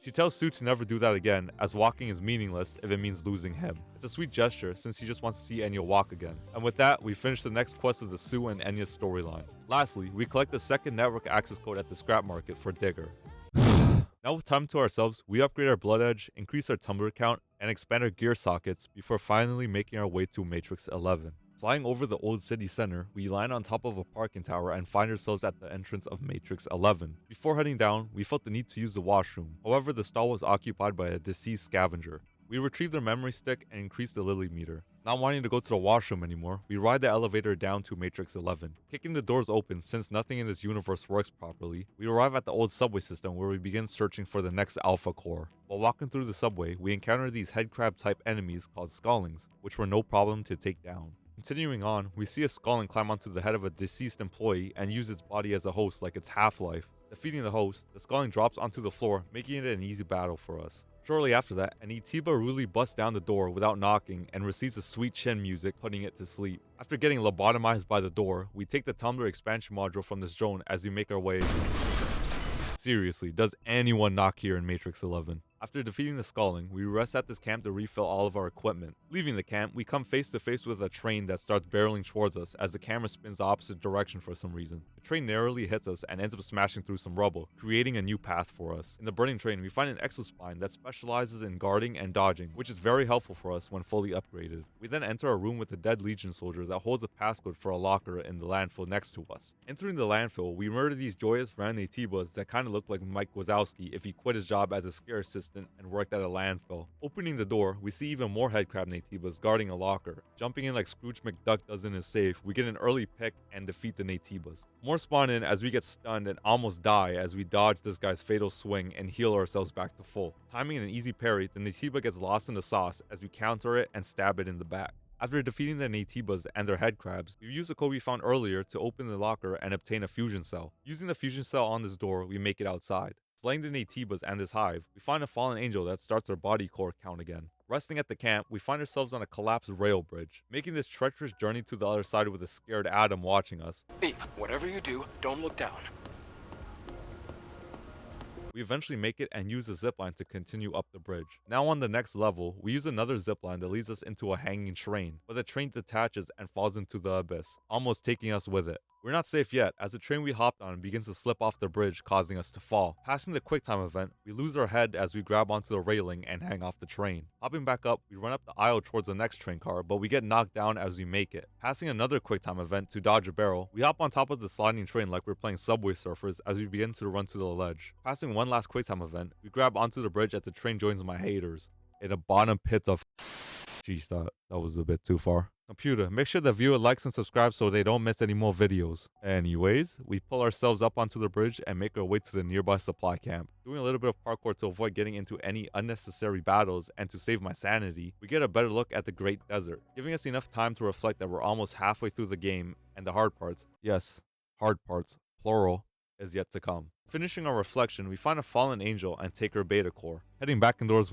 [SPEAKER 1] she tells Sue to never do that again, as walking is meaningless if it means losing him. It's a sweet gesture since he just wants to see Enya walk again. And with that, we finish the next quest of the Sue and Enya's storyline. Lastly, we collect the second network access code at the scrap market for Digger. Now with time to ourselves, we upgrade our blood edge, increase our tumbler count, and expand our gear sockets before finally making our way to Matrix 11. Flying over the old city center, we land on top of a parking tower and find ourselves at the entrance of Matrix 11. Before heading down, we felt the need to use the washroom. However, the stall was occupied by a deceased scavenger. We retrieve their memory stick and increase the Lily meter. Not wanting to go to the washroom anymore, we ride the elevator down to Matrix 11. Kicking the doors open since nothing in this universe works properly, we arrive at the old subway system where we begin searching for the next Alpha Core. While walking through the subway, we encounter these headcrab type enemies called Skullings, which were no problem to take down. Continuing on, we see a Skulling climb onto the head of a deceased employee and use its body as a host like its half-life. Defeating the host, the Skulling drops onto the floor, making it an easy battle for us. Shortly after that, an Itiba really busts down the door without knocking and receives a sweet chin music, putting it to sleep. After getting lobotomized by the door, we take the Tumblr expansion module from this drone as we make our way. Seriously, does anyone knock here in Matrix 11? After defeating the Skulling, we rest at this camp to refill all of our equipment. Leaving the camp, we come face to face with a train that starts barreling towards us as the camera spins the opposite direction for some reason. The train narrowly hits us and ends up smashing through some rubble, creating a new path for us. In the burning train, we find an exospine that specializes in guarding and dodging, which is very helpful for us when fully upgraded. We then enter a room with a dead Legion soldier that holds a passcode for a locker in the landfill next to us. Entering the landfill, we murder these joyous round Natibas that kind of look like Mike Wazowski if he quit his job as a scare assistant and worked at a landfill. Opening the door, we see even more headcrab Natibas guarding a locker. Jumping in like Scrooge McDuck does in his safe, we get an early pick and defeat the Natibas. More spawn in as we get stunned and almost die as we dodge this guy's fatal swing and heal ourselves back to full. Timing an easy parry, the Natiba gets lost in the sauce as we counter it and stab it in the back. After defeating the Natibas and their headcrabs, we use the code we found earlier to open the locker and obtain a fusion cell. Using the fusion cell on this door, we make it outside. Slaying the Natibas and this hive, we find a fallen angel that starts our body core count again. Resting at the camp, we find ourselves on a collapsed rail bridge. Making this treacherous journey to the other side with a scared Adam watching us.
[SPEAKER 2] Eve, whatever you do, don't look down.
[SPEAKER 1] We eventually make it and use the zipline to continue up the bridge. Now on the next level, we use another zipline that leads us into a hanging train, but the train detaches and falls into the abyss, almost taking us with it. We're not safe yet, as the train we hopped on begins to slip off the bridge, causing us to fall. Passing the QuickTime event, we lose our head as we grab onto the railing and hang off the train. Hopping back up, we run up the aisle towards the next train car, but we get knocked down as we make it. Passing another QuickTime event to dodge a barrel, we hop on top of the sliding train like we're playing Subway Surfers as we begin to run to the ledge. Passing one last QuickTime event, we grab onto the bridge as the train joins my haters. In the bottom pits of... Jeez, that was a bit too far. Computer, make sure the viewer likes and subscribes so they don't miss any more videos. Anyways, we pull ourselves up onto the bridge and make our way to the nearby supply camp. Doing a little bit of parkour to avoid getting into any unnecessary battles and to save my sanity, we get a better look at the Great Desert, giving us enough time to reflect that we're almost halfway through the game and the hard parts, yes, hard parts, plural, is yet to come. Finishing our reflection, we find a fallen angel and take her beta core. Heading back indoors,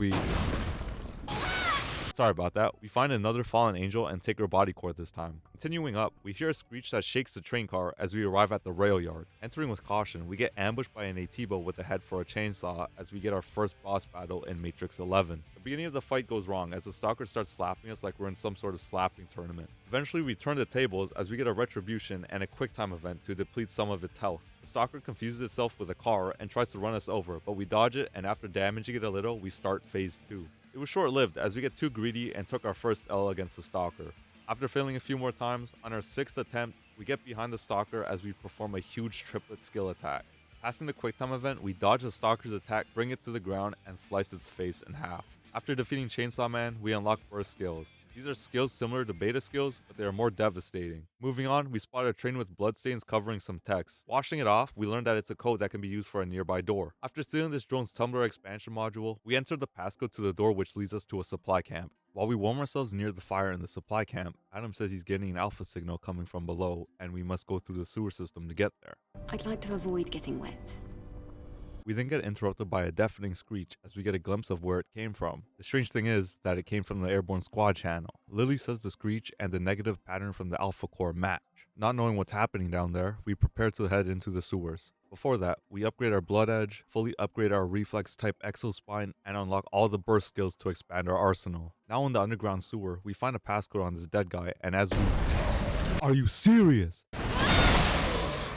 [SPEAKER 1] Sorry about that. We find another fallen angel and take her body core this time. Continuing up, we hear a screech that shakes the train car as we arrive at the rail yard. Entering with caution, we get ambushed by an ATIBO with a head for a chainsaw as we get our first boss battle in Matrix 11. The beginning of the fight goes wrong as the stalker starts slapping us like we're in some sort of slapping tournament. Eventually, we turn the tables as we get a retribution and a quick time event to deplete some of its health. The stalker confuses itself with a car and tries to run us over, but we dodge it, and after damaging it a little, we start phase 2. It was short-lived as we get too greedy and took our first L against the stalker. After failing a few more times, on our 6th attempt, we get behind the stalker as we perform a huge triplet skill attack. Passing the quick time event, we dodge the stalker's attack, bring it to the ground, and slice its face in half. After defeating Chainsaw Man, we unlock burst skills. These are skills similar to beta skills, but they are more devastating. Moving on, we spot a train with bloodstains covering some text. Washing it off, we learn that it's a code that can be used for a nearby door. After stealing this drone's Tumblr expansion module, we enter the passcode to the door which leads us to a supply camp. While we warm ourselves near the fire in the supply camp, Adam says he's getting an alpha signal coming from below, and we must go through the sewer system to get there.
[SPEAKER 3] I'd like to avoid getting wet.
[SPEAKER 1] We then get interrupted by a deafening screech as we get a glimpse of where it came from. The strange thing is that it came from the Airborne Squad channel. Lily says the screech and the negative pattern from the Alpha Core match. Not knowing what's happening down there, we prepare to head into the sewers. Before that, we upgrade our Blood Edge, fully upgrade our Reflex type Exospine, and unlock all the burst skills to expand our arsenal. Now in the underground sewer, we find a passcode on this dead guy, and as we... Are you serious?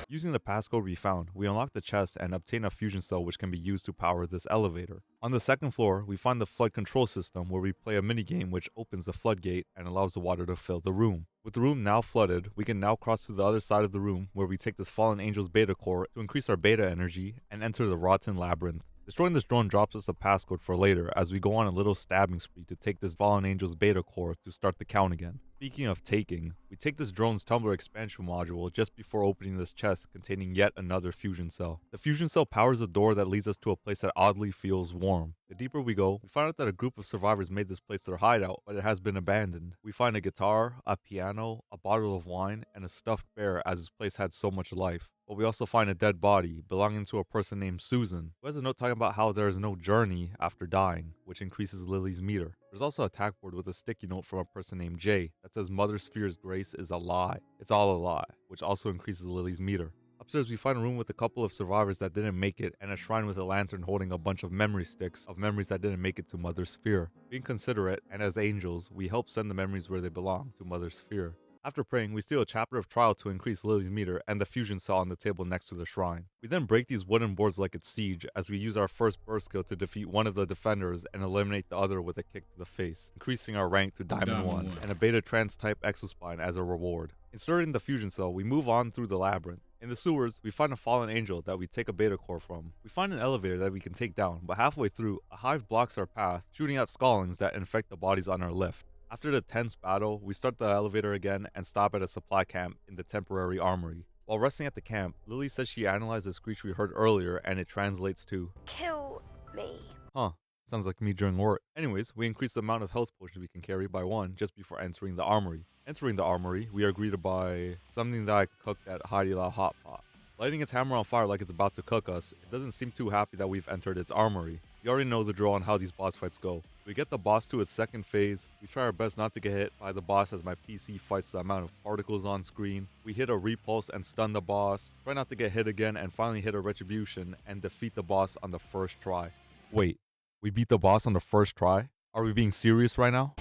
[SPEAKER 1] Using the passcode we found, we unlock the chest and obtain a fusion cell which can be used to power this elevator. On the 2nd floor, we find the flood control system where we play a minigame which opens the floodgate and allows the water to fill the room. With the room now flooded, we can now cross to the other side of the room where we take this fallen angel's beta core to increase our beta energy and enter the rotten labyrinth. Destroying this drone drops us a passcode for later as we go on a little stabbing spree to take this fallen angel's beta core to start the count again. Speaking of taking, we take this drone's Tumblr expansion module just before opening this chest containing yet another fusion cell. The fusion cell powers a door that leads us to a place that oddly feels warm. The deeper we go, we find out that a group of survivors made this place their hideout, but it has been abandoned. We find a guitar, a piano, a bottle of wine, and a stuffed bear as this place had so much life. But we also find a dead body belonging to a person named Susan, who has a note talking about how there is no journey after dying, which increases Lily's meter. There's also a tack board with a sticky note from a person named Jay that says Mother Sphere's grace is a lie. It's all a lie, which also increases Lily's meter. Upstairs, we find a room with a couple of survivors that didn't make it and a shrine with a lantern holding a bunch of memory sticks of memories that didn't make it to Mother Sphere. Being considerate and as angels, we help send the memories where they belong, to Mother Sphere. After praying, we steal a chapter of trial to increase Lily's meter and the fusion cell on the table next to the shrine. We then break these wooden boards like it's siege as we use our first burst skill to defeat one of the defenders and eliminate the other with a kick to the face, increasing our rank to Diamond 1 and a beta trans type exospine as a reward. Inserting the fusion cell, we move on through the labyrinth. In the sewers, we find a fallen angel that we take a beta core from. We find an elevator that we can take down, but halfway through, a hive blocks our path, shooting out scaldings that infect the bodies on our lift. After the tense battle, we start the elevator again and stop at a supply camp in the temporary armory. While resting at the camp, Lily says she analyzed the screech we heard earlier and it translates to
[SPEAKER 6] Kill me.
[SPEAKER 1] Huh, sounds like me during work. Anyways, we increase the amount of health potions we can carry by 1 just before entering the armory. Entering the armory, we are greeted by something that I cooked at Haidilao Hot Pot. Lighting its hammer on fire like it's about to cook us, it doesn't seem too happy that we've entered its armory. You already know the drill on how these boss fights go. We get the boss to its 2nd phase, we try our best not to get hit by the boss as my PC fights the amount of particles on screen. We hit a repulse and stun the boss, try not to get hit again and finally hit a retribution and defeat the boss on the first try. Wait, we beat the boss on the first try? Are we being serious right now?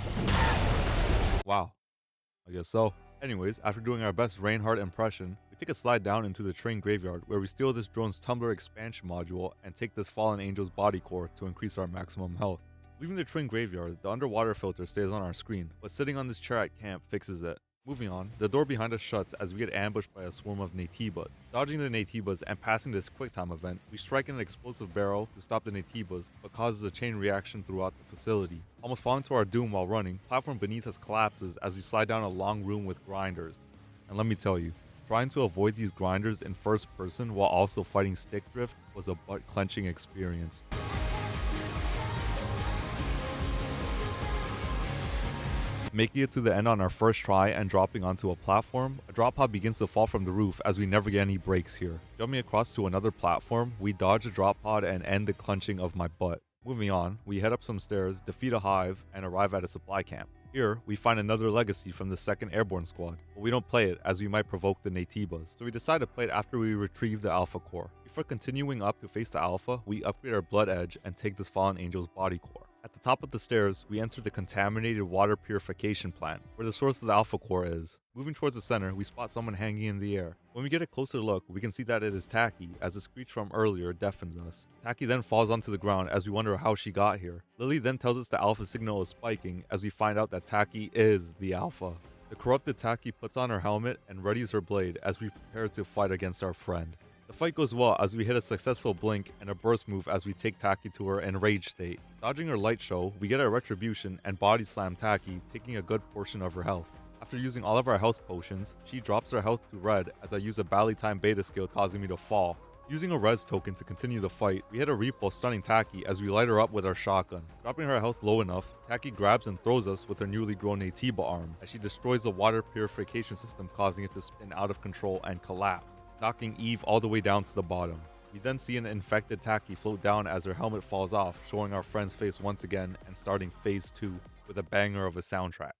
[SPEAKER 1] Wow, I guess so. Anyways, after doing our best Reinhardt impression, we take a slide down into the train graveyard where we steal this drone's Tumblr expansion module and take this fallen angel's body core to increase our maximum health. Leaving the train graveyard, the underwater filter stays on our screen, but sitting on this chair at camp fixes it. Moving on, the door behind us shuts as we get ambushed by a swarm of Naytibas. Dodging the Naytibas and passing this quicktime event, we strike an explosive barrel to stop the Naytibas, but causes a chain reaction throughout the facility. Almost falling to our doom while running, platform beneath us collapses as we slide down a long room with grinders. And let me tell you, trying to avoid these grinders in first person while also fighting stick drift was a butt-clenching experience. Making it to the end on our first try and dropping onto a platform, a drop pod begins to fall from the roof as we never get any breaks here. Jumping across to another platform, we dodge the drop pod and end the clenching of my butt. Moving on, we head up some stairs, defeat a hive, and arrive at a supply camp. Here, we find another legacy from the 2nd Airborne Squad, but we don't play it as we might provoke the Naytibas, so we decide to play it after we retrieve the Alpha Core. Before continuing up to face the Alpha, we upgrade our Blood Edge and take this fallen angel's body core. At the top of the stairs, we enter the contaminated water purification plant, where the source of the Alpha Core is. Moving towards the center, we spot someone hanging in the air. When we get a closer look, we can see that it is Taki, as the screech from earlier deafens us. Taki then falls onto the ground as we wonder how she got here. Lily then tells us the Alpha signal is spiking as we find out that Taki is the Alpha. The corrupted Taki puts on her helmet and readies her blade as we prepare to fight against our friend. The fight goes well as we hit a successful blink and a burst move as we take Taki to her enraged state. Dodging her light show, we get a retribution and body slam Taki, taking a good portion of her health. After using all of our health potions, she drops her health to red as I use a Bally Time beta skill causing me to fall. Using a res token to continue the fight, we hit a repulse stunning Taki as we light her up with our shotgun. Dropping her health low enough, Taki grabs and throws us with her newly grown Naytiba arm as she destroys the water purification system, causing it to spin out of control and collapse, knocking Eve all the way down to the bottom. We then see an infected Taki float down as her helmet falls off, showing our friend's face once again and starting phase 2 with a banger of a soundtrack.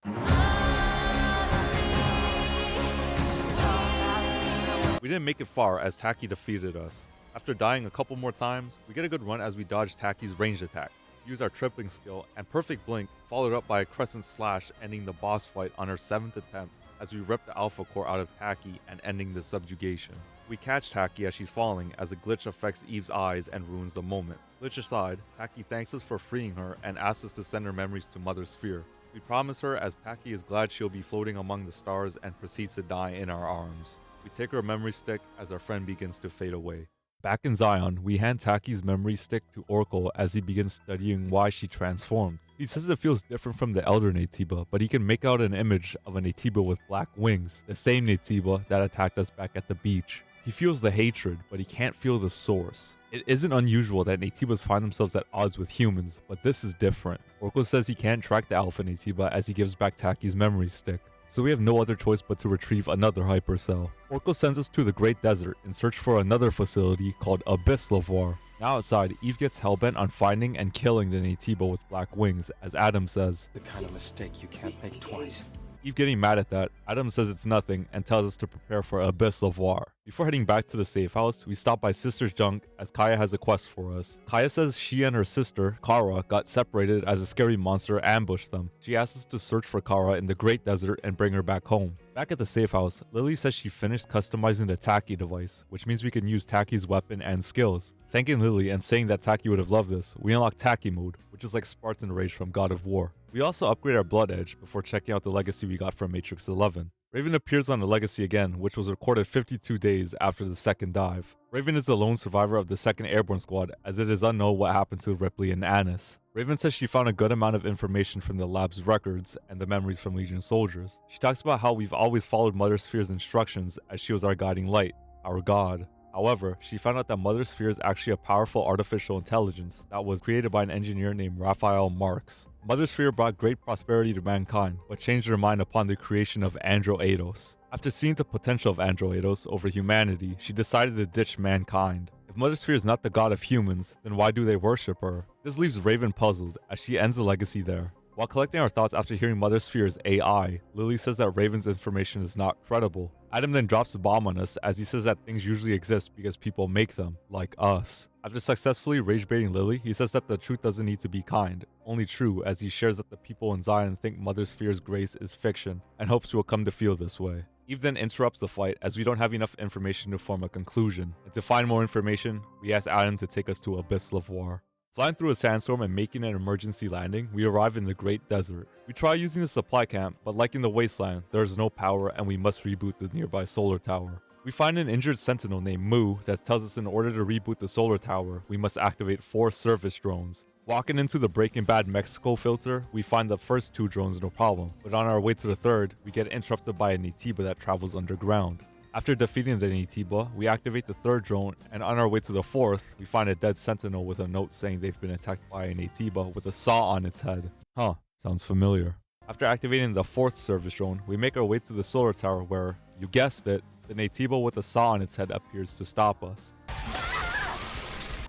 [SPEAKER 1] We didn't make it far as Taki defeated us. After dying a couple more times, we get a good run as we dodge Taki's ranged attack, use our tripling skill, and perfect blink followed up by a crescent slash ending the boss fight on our 7th attempt as we rip the Alpha Core out of Taki and ending the subjugation. We catch Taki as she's falling as a glitch affects Eve's eyes and ruins the moment. Glitch aside, Taki thanks us for freeing her and asks us to send her memories to Mother Sphere. We promise her as Taki is glad she'll be floating among the stars and proceeds to die in our arms. We take her memory stick as our friend begins to fade away. Back in Xion, we hand Taki's memory stick to Oracle as he begins studying why she transformed. He says it feels different from the Elder Naytiba, but he can make out an image of a Naytiba with black wings, the same Naytiba that attacked us back at the beach. He feels the hatred, but he can't feel the source. It isn't unusual that Naytibas find themselves at odds with humans, but this is different. Oracle says he can't track the Alpha Naytiba as he gives back Taki's memory stick, so we have no other choice but to retrieve another hypercell. Oracle sends us to the Great Desert in search for another facility called Abyss LEVOIRE. Now outside, Eve gets hellbent on finding and killing the Naytiba with black wings, as Adam says,
[SPEAKER 2] The kind of mistake you can't make twice.
[SPEAKER 1] Eve getting mad at that, Adam says it's nothing and tells us to prepare for Abyss LEVOIRE. Before heading back to the safe house, we stop by Sister's junk as Kaya has a quest for us. Kaya says she and her sister, Kara, got separated as a scary monster ambushed them. She asks us to search for Kara in the Great Desert and bring her back home. Back at the safe house, Lily says she finished customizing the Taki device, which means we can use Taki's weapon and skills. Thanking Lily and saying that Taki would have loved this, we unlock Taki mode, which is like Spartan Rage from God of War. We also upgrade our Blood Edge before checking out the legacy we got from Matrix 11. Raven appears on the legacy again, which was recorded 52 days after the second dive. Raven is the lone survivor of the 2nd Airborne Squad, as it is unknown what happened to Ripley and Annis. Raven says she found a good amount of information from the lab's records and the memories from Legion soldiers. She talks about how we've always followed Mother Sphere's instructions as she was our guiding light, our god. However, she found out that Mother Sphere is actually a powerful artificial intelligence that was created by an engineer named Raphael Marx. Mother Sphere brought great prosperity to mankind, but changed her mind upon the creation of EIDOS. After seeing the potential of EIDOS over humanity, she decided to ditch mankind. If Mother Sphere is not the god of humans, then why do they worship her? This leaves Raven puzzled, as she ends the legacy there. While collecting our thoughts after hearing Mother Sphere's AI, Lily says that Raven's information is not credible. Adam then drops the bomb on us as he says that things usually exist because people make them, like us. After successfully rage baiting Lily, he says that the truth doesn't need to be kind, only true, as he shares that the people in Xion think Mother Sphere's grace is fiction, and hopes we will come to feel this way. Eve then interrupts the fight as we don't have enough information to form a conclusion, and to find more information, we ask Adam to take us to Abyss LEVOIRE. Flying through a sandstorm and making an emergency landing, we arrive in the Great Desert. We try using the supply camp, but like in the Wasteland, there is no power and we must reboot the nearby solar tower. We find an injured sentinel named Moo that tells us in order to reboot the solar tower, we must activate 4 service drones. Walking into the Breaking Bad Mexico filter, we find the first 2 drones no problem, but on our way to the third, we get interrupted by a Nitiba that travels underground. After defeating the Nitiba, we activate the 3rd drone, and on our way to the 4th, we find a dead sentinel with a note saying they've been attacked by a Nitiba with a saw on its head. Huh, sounds familiar. After activating the 4th service drone, we make our way to the solar tower where, you guessed it, the Nitiba with a saw on its head appears to stop us.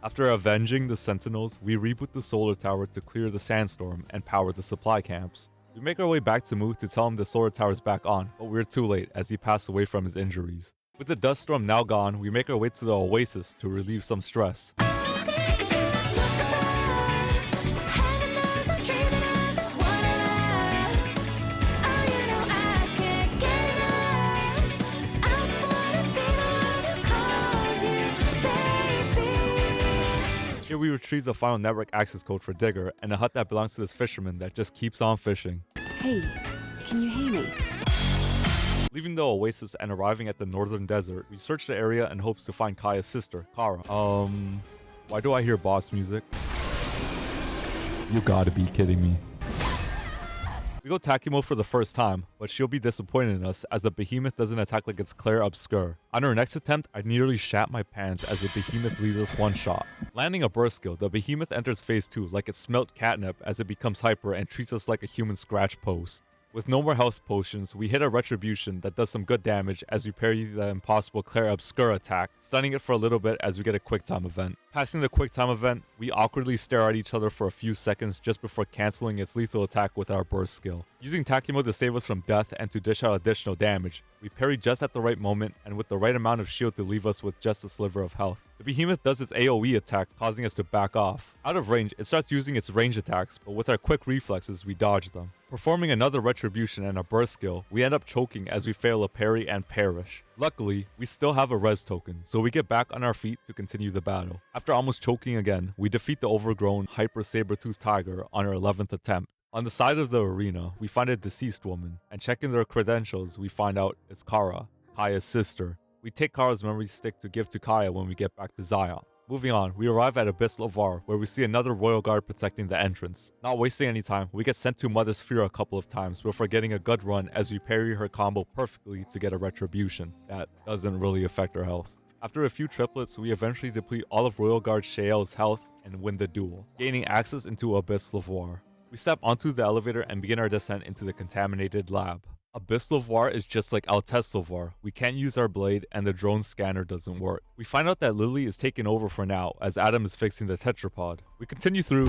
[SPEAKER 1] After avenging the sentinels, we reboot the solar tower to clear the sandstorm and power the supply camps. We make our way back to Moo to tell him the solar tower is back on, but we're too late as he passed away from his injuries. With the dust storm now gone, we make our way to the oasis to relieve some stress. Here we retrieve the final network access code for Digger and a hut that belongs to this fisherman that just keeps on fishing.
[SPEAKER 3] Hey, can you hear me?
[SPEAKER 1] Leaving the oasis and arriving at the northern desert, we search the area in hopes to find Kaya's sister, Kara. Why do I hear boss music? You gotta be kidding me. We go Taki mode for the first time, but she'll be disappointed in us as the behemoth doesn't attack like it's Claire Obscure. On her next attempt, I nearly shat my pants as the behemoth leaves us one shot. Landing a burst skill, the behemoth enters phase 2 like it smelt catnip as it becomes hyper and treats us like a human scratch post. With no more health potions, we hit a retribution that does some good damage as we parry the impossible Claire Obscure attack, stunning it for a little bit as we get a quick time event. Passing the quick time event, we awkwardly stare at each other for a few seconds just before cancelling its lethal attack with our burst skill. Using Takimo to save us from death and to dish out additional damage, we parry just at the right moment and with the right amount of shield to leave us with just a sliver of health. The behemoth does its AoE attack, causing us to back off. Out of range, it starts using its range attacks, but with our quick reflexes, we dodge them. Performing another retribution and a burst skill, we end up choking as we fail a parry and perish. Luckily, we still have a res token, so we get back on our feet to continue the battle. After almost choking again, we defeat the overgrown Hyper Saber-Tooth Tiger on our 11th attempt. On the side of the arena, we find a deceased woman, and checking their credentials, we find out it's Kara, Kaya's sister. We take Kara's memory stick to give to Kaya when we get back to Zion. Moving on, we arrive at Abyss LEVOIRE, where we see another royal guard protecting the entrance. Not wasting any time, we get sent to Mother Sphere a couple of times before getting a good run as we parry her combo perfectly to get a retribution. That doesn't really affect our health. After a few triplets, we eventually deplete all of Royal Guard Shael's health and win the duel, gaining access into Abyss LEVOIRE. We step onto the elevator and begin our descent into the contaminated lab. Abyss LEVOIRE is just like ALTESS LEVOIRE. We can't use our blade and the drone scanner doesn't work. We find out that Lily is taking over for now as Adam is fixing the tetrapod. We continue through.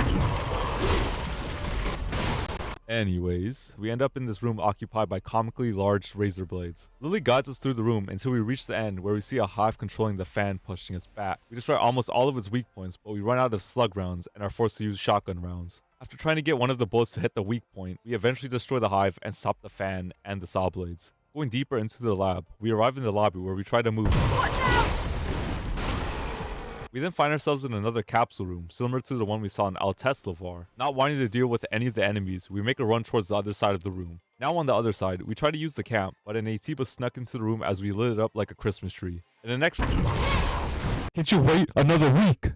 [SPEAKER 1] Anyways, we end up in this room occupied by comically large razor blades. Lily guides us through the room until we reach the end where we see a hive controlling the fan pushing us back. We destroy almost all of its weak points, but we run out of slug rounds and are forced to use shotgun rounds. After trying to get one of the bullets to hit the weak point, we eventually destroy the hive and stop the fan and the saw blades. Going deeper into the lab, we arrive in the lobby where we try to move. We then find ourselves in another capsule room, similar to the one we saw in ALTESS LEVOIRE. Not wanting to deal with any of the enemies, we make a run towards the other side of the room. Now on the other side, we try to use the camp, but an Atiba snuck into the room as we lit it up like a Christmas tree. In the next... Can't you wait another week?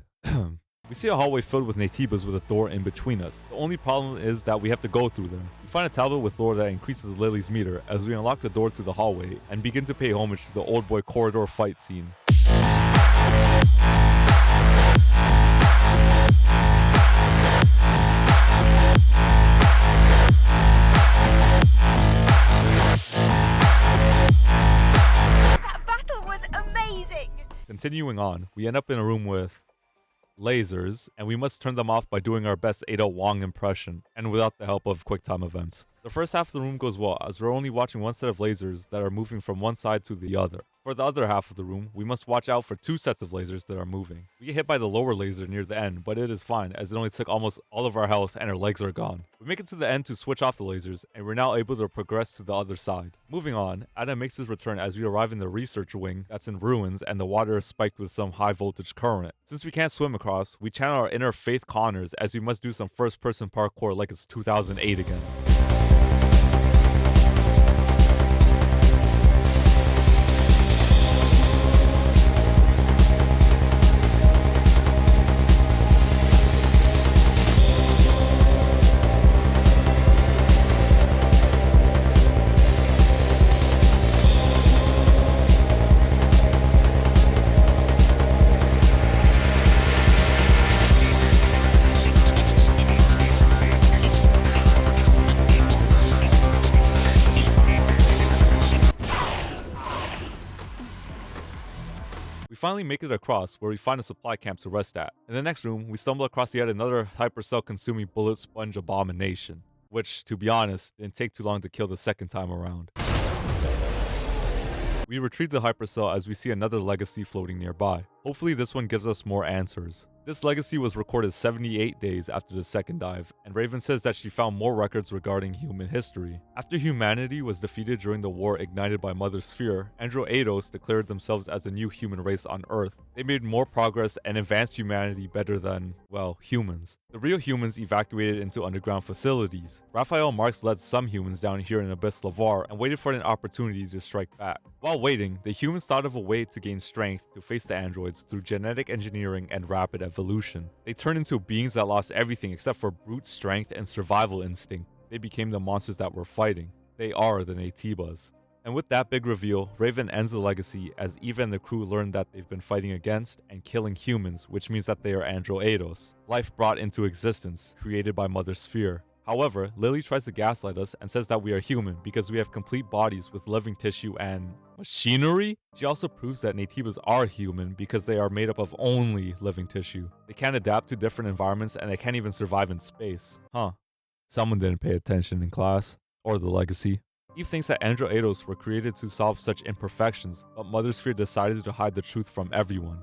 [SPEAKER 1] We see a hallway filled with Natibas with a door in between us. The only problem is that we have to go through them. We find a tablet with lore that increases Lily's meter as we unlock the door to the hallway and begin to pay homage to the old boy corridor fight scene.
[SPEAKER 6] That battle was amazing!
[SPEAKER 1] Continuing on, we end up in a room with lasers, and we must turn them off by doing our best Ada Wong impression, and without the help of QuickTime events. The first half of the room goes well, as we're only watching one set of lasers that are moving from one side to the other. For the other half of the room, we must watch out for 2 sets of lasers that are moving. We get hit by the lower laser near the end, but it is fine, as it only took almost all of our health and our legs are gone. We make it to the end to switch off the lasers, and we're now able to progress to the other side. Moving on, Adam makes his return as we arrive in the research wing that's in ruins, and the water is spiked with some high voltage current. Since we can't swim across, we channel our inner Faith Connors as we must do some first person parkour like it's 2008 again. Finally make it across where we find a supply camp to rest at. In the next room, we stumble across yet another hypercell consuming bullet sponge abomination, which, to be honest, didn't take too long to kill the second time around. We retrieve the hypercell as we see another legacy floating nearby. Hopefully this one gives us more answers. This legacy was recorded 78 days after the second dive, and Raven says that she found more records regarding human history. After humanity was defeated during the war ignited by Mother Sphere, EIDOS declared themselves as a new human race on Earth. They made more progress and advanced humanity better than, well, humans. The real humans evacuated into underground facilities. Raphael Marx led some humans down here in Abyss LEVOIRE and waited for an opportunity to strike back. While waiting, the humans thought of a way to gain strength to face the androids through genetic engineering and rapid evolution. They turned into beings that lost everything except for brute strength and survival instinct. They became the monsters that we're fighting. They are the Naytibas. And with that big reveal, Raven ends the legacy as Eva and the crew learn that they've been fighting against and killing humans, which means that they are EIDOS, life brought into existence, created by Mother Sphere. However, Lily tries to gaslight us and says that we are human because we have complete bodies with living tissue and machinery? She also proves that Naytibas are human because they are made up of only living tissue. They can't adapt to different environments and they can't even survive in space. Huh. Someone didn't pay attention in class. Or the legacy. Eve thinks that EIDOS were created to solve such imperfections, but Mother Sphere decided to hide the truth from everyone.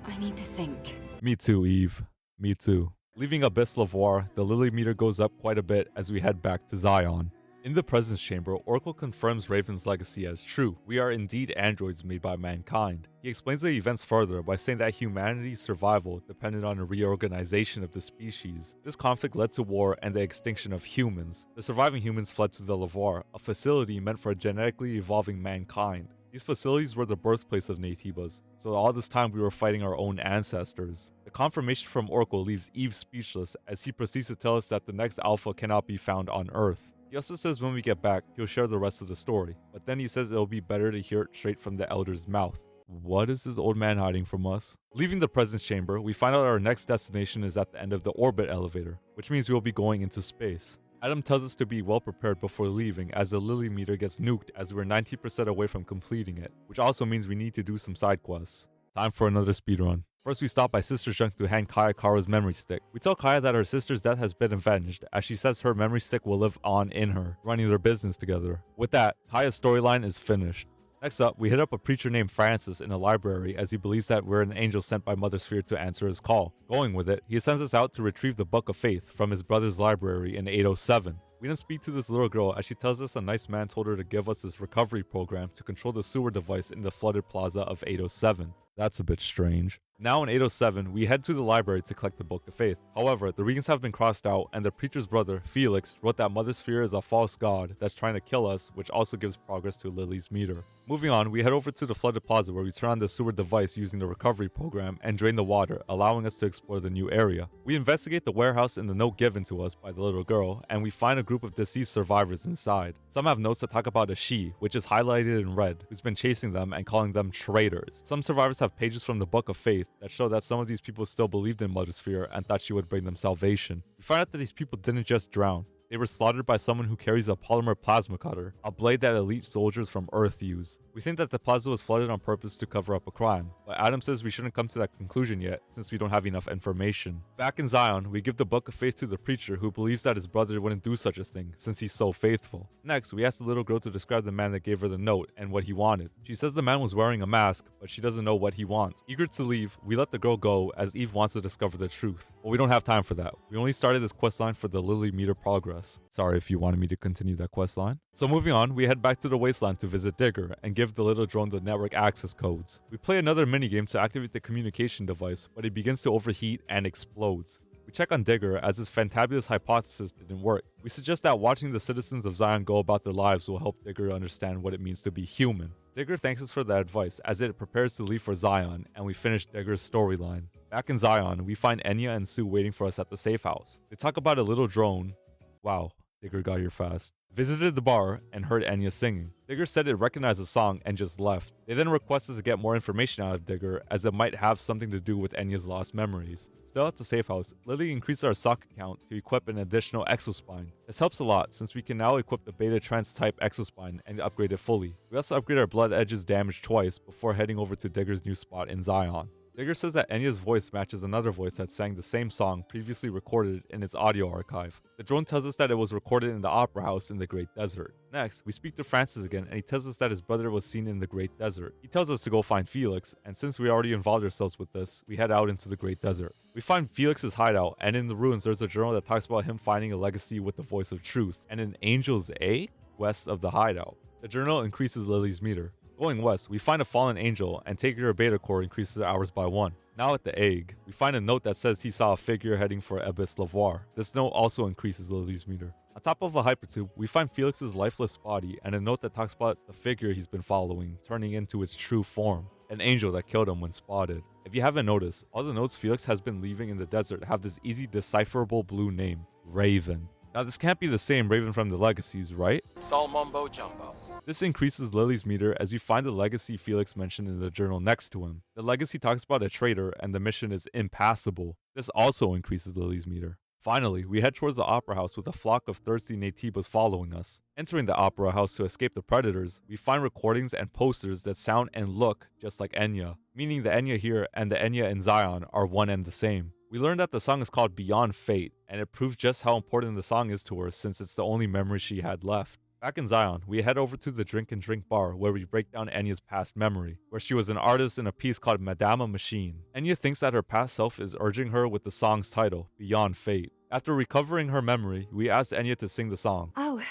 [SPEAKER 3] I need to think.
[SPEAKER 1] Me too, Eve. Me too. Leaving Abyss LEVOIRE, the Lily meter goes up quite a bit as we head back to XION. In the presence chamber, Oracle confirms Raven's legacy as true. We are indeed androids made by mankind. He explains the events further by saying that humanity's survival depended on a reorganization of the species. This conflict led to war and the extinction of humans. The surviving humans fled to the LEVOIRE, a facility meant for genetically evolving mankind. These facilities were the birthplace of Naytibas, so all this time we were fighting our own ancestors. The confirmation from Oracle leaves Eve speechless as he proceeds to tell us that the next Alpha cannot be found on Earth. He also says when we get back, he'll share the rest of the story, but then he says it'll be better to hear it straight from the Elder's mouth. What is this old man hiding from us? Leaving the presence chamber, we find out our next destination is at the end of the orbit elevator, which means we'll be going into space. Adam tells us to be well prepared before leaving as the Lily meter gets nuked as we're 90% away from completing it, which also means we need to do some side quests. Time for another speedrun. First, we stop by Sister Junk to hand Kaya Kara's memory stick. We tell Kaya that her sister's death has been avenged, as she says her memory stick will live on in her, running their business together. With that, Kaya's storyline is finished. Next up, we hit up a preacher named Francis in a library as he believes that we're an angel sent by Mother Sphere to answer his call. Going with it, he sends us out to retrieve the Book of Faith from his brother's library in 807. We then speak to this little girl as she tells us a nice man told her to give us this recovery program to control the sewer device in the flooded plaza of 807. That's a bit strange. Now in 807, we head to the library to collect the Book of Faith. However, the regions have been crossed out and the preacher's brother, Felix, wrote that Mother Sphere is a false god that's trying to kill us, which also gives progress to Lily's meter. Moving on, we head over to the flooded plaza where we turn on the sewer device using the recovery program and drain the water, allowing us to explore the new area. We investigate the warehouse and the note given to us by the little girl, and we find a group of deceased survivors inside. Some have notes that talk about a she, which is highlighted in red, who's been chasing them and calling them traitors. Some survivors have pages from the Book of Faith that show that some of these people still believed in Mother Sphere and thought she would bring them salvation. We find out that these people didn't just drown. They were slaughtered by someone who carries a polymer plasma cutter, a blade that elite soldiers from Earth use. We think that the plaza was flooded on purpose to cover up a crime, but Adam says we shouldn't come to that conclusion yet since we don't have enough information. Back in Zion, we give the book of faith to the preacher who believes that his brother wouldn't do such a thing since he's so faithful. Next, we ask the little girl to describe the man that gave her the note and what he wanted. She says the man was wearing a mask, but she doesn't know what he wants. Eager to leave, we let the girl go as Eve wants to discover the truth. But we don't have time for that. We only started this questline for the Lily meter progress. Sorry if you wanted me to continue that questline. So moving on, we head back to the wasteland to visit Digger and give the little drone the network access codes. We play another minigame to activate the communication device, but it begins to overheat and explodes. We check on Digger as his fantabulous hypothesis didn't work. We suggest that watching the citizens of Zion go about their lives will help Digger understand what it means to be human. Digger thanks us for the advice as it prepares to leave for Zion, and we finish Digger's storyline. Back in Zion, we find Enya and Sue waiting for us at the safe house. They talk about a little drone. Wow, Digger got here fast. Visited the bar and heard Enya singing. Digger said it recognized the song and just left. They then requested to get more information out of Digger as it might have something to do with Enya's lost memories. Still at the safe house, Lily increased our sock count to equip an additional exospine. This helps a lot since we can now equip the beta trans type exospine and upgrade it fully. We also upgrade our blood edges damage twice before heading over to Digger's new spot in Zion. Digger says that Enya's voice matches another voice that sang the same song previously recorded in its audio archive. The drone tells us that it was recorded in the opera house in the Great Desert. Next, we speak to Francis again and he tells us that his brother was seen in the Great Desert. He tells us to go find Felix, and since we already involved ourselves with this, we head out into the Great Desert. We find Felix's hideout, and in the ruins there's a journal that talks about him finding a legacy with the voice of truth, and an angel's egg west of the hideout. The journal increases Lily's meter. Going west, we find a fallen angel, and taking her beta core increases our hours by 1. Now at the egg, we find a note that says he saw a figure heading for Abyss LEVOIRE. This note also increases Lily's meter. On top of a hypertube, we find Felix's lifeless body and a note that talks about the figure he's been following turning into its true form, an angel that killed him when spotted. If you haven't noticed, all the notes Felix has been leaving in the desert have this easy decipherable blue name, Raven. Now this can't be the same Raven from the Legacies, right?
[SPEAKER 2] It's all mumbo jumbo.
[SPEAKER 1] This increases Lily's meter as we find the legacy Felix mentioned in the journal next to him. The legacy talks about a traitor and the mission is impassable. This also increases Lily's meter. Finally, we head towards the opera house with a flock of thirsty Naytibas following us. Entering the opera house to escape the predators, we find recordings and posters that sound and look just like Enya, meaning the Enya here and the Enya in Zion are one and the same. We learned that the song is called Beyond Fate, and it proves just how important the song is to her since it's the only memory she had left. Back in Zion, we head over to the Drink and Drink bar where we break down Enya's past memory, where she was an artist in a piece called Madame Machine. Enya thinks that her past self is urging her with the song's title, Beyond Fate. After recovering her memory, we asked Enya to sing the song.
[SPEAKER 3] Oh,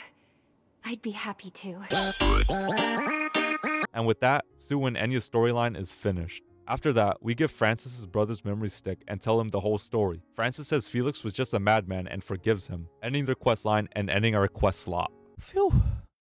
[SPEAKER 3] I'd be happy to.
[SPEAKER 1] And with that, Sue and Enya's storyline is finished. After that, we give Francis his brother's memory stick and tell him the whole story. Francis says Felix was just a madman and forgives him, ending their questline and ending our quest slot. Phew.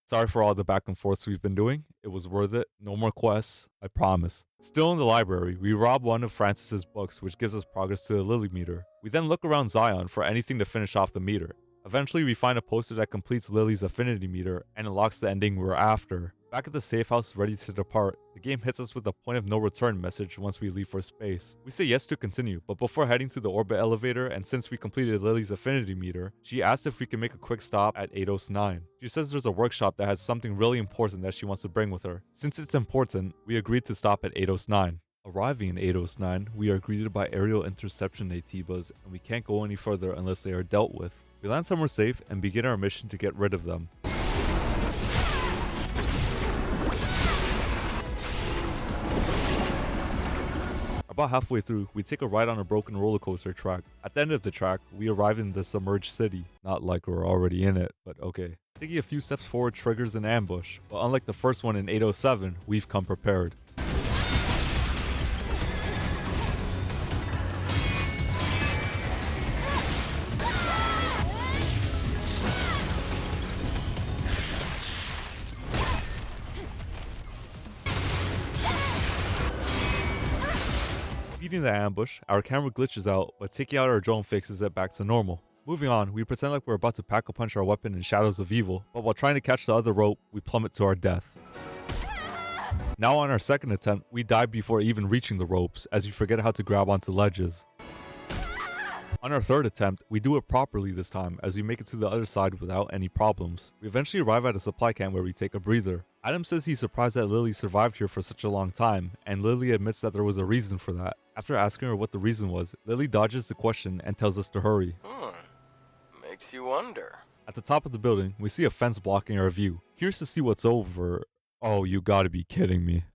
[SPEAKER 1] Sorry for all the back and forths we've been doing. It was worth it. No more quests, I promise. Still in the library, we rob one of Francis's books, which gives us progress to the Lily meter. We then look around Zion for anything to finish off the meter. Eventually, we find a poster that completes Lily's affinity meter and unlocks the ending we're after. Back at the safe house ready to depart, the game hits us with a point of no return message once we leave for space. We say yes to continue, but before heading to the orbit elevator, and since we completed Lily's affinity meter, she asked if we can make a quick stop at EIDOS 9. She says there's a workshop that has something really important that she wants to bring with her. Since it's important, we agreed to stop at EIDOS 9. Arriving in EIDOS 9, we are greeted by aerial interception Naytibas, and we can't go any further unless they are dealt with. We land somewhere safe and begin our mission to get rid of them. About halfway through, we take a ride on a broken roller coaster track. At the end of the track, we arrive in the submerged city. Not like we're already in it, but okay. Taking a few steps forward triggers an ambush, but unlike the first one in 807, we've come prepared. Beating the ambush, our camera glitches out, but taking out our drone fixes it back to normal. Moving on, we pretend like we're about to pack-a-punch our weapon in Shadows of Evil, but while trying to catch the other rope, we plummet to our death. Now on our second attempt, we die before even reaching the ropes, as we forget how to grab onto ledges. On our third attempt, we do it properly this time as we make it to the other side without any problems. We eventually arrive at a supply camp where we take a breather. Adam says he's surprised that Lily survived here for such a long time, and Lily admits that there was a reason for that. After asking her what the reason was, Lily dodges the question and tells us to hurry.
[SPEAKER 2] Makes you wonder.
[SPEAKER 1] At the top of the building, we see a fence blocking our view. Curious to see what's over. Oh, you gotta be kidding me.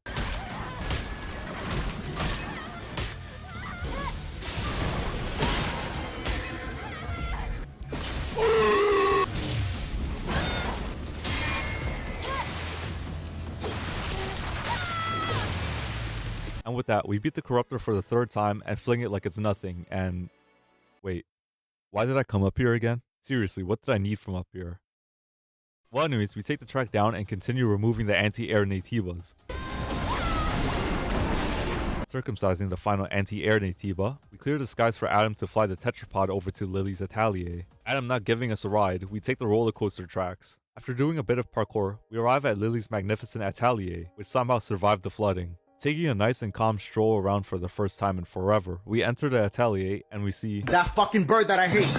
[SPEAKER 1] And with that, we beat the Corruptor for the third time and fling it like it's nothing, and... Wait, why did I come up here again? Seriously, what did I need from up here? Well, anyways, we take the track down and continue removing the anti-air Naytibas. Circumcising the final anti-air Naytiba, we clear the skies for Adam to fly the tetrapod over to Lily's atelier. Adam not giving us a ride, we take the roller coaster tracks. After doing a bit of parkour, we arrive at Lily's magnificent atelier, which somehow survived the flooding. Taking a nice and calm stroll around for the first time in forever, we enter the atelier and we see
[SPEAKER 5] that fucking bird that I hate.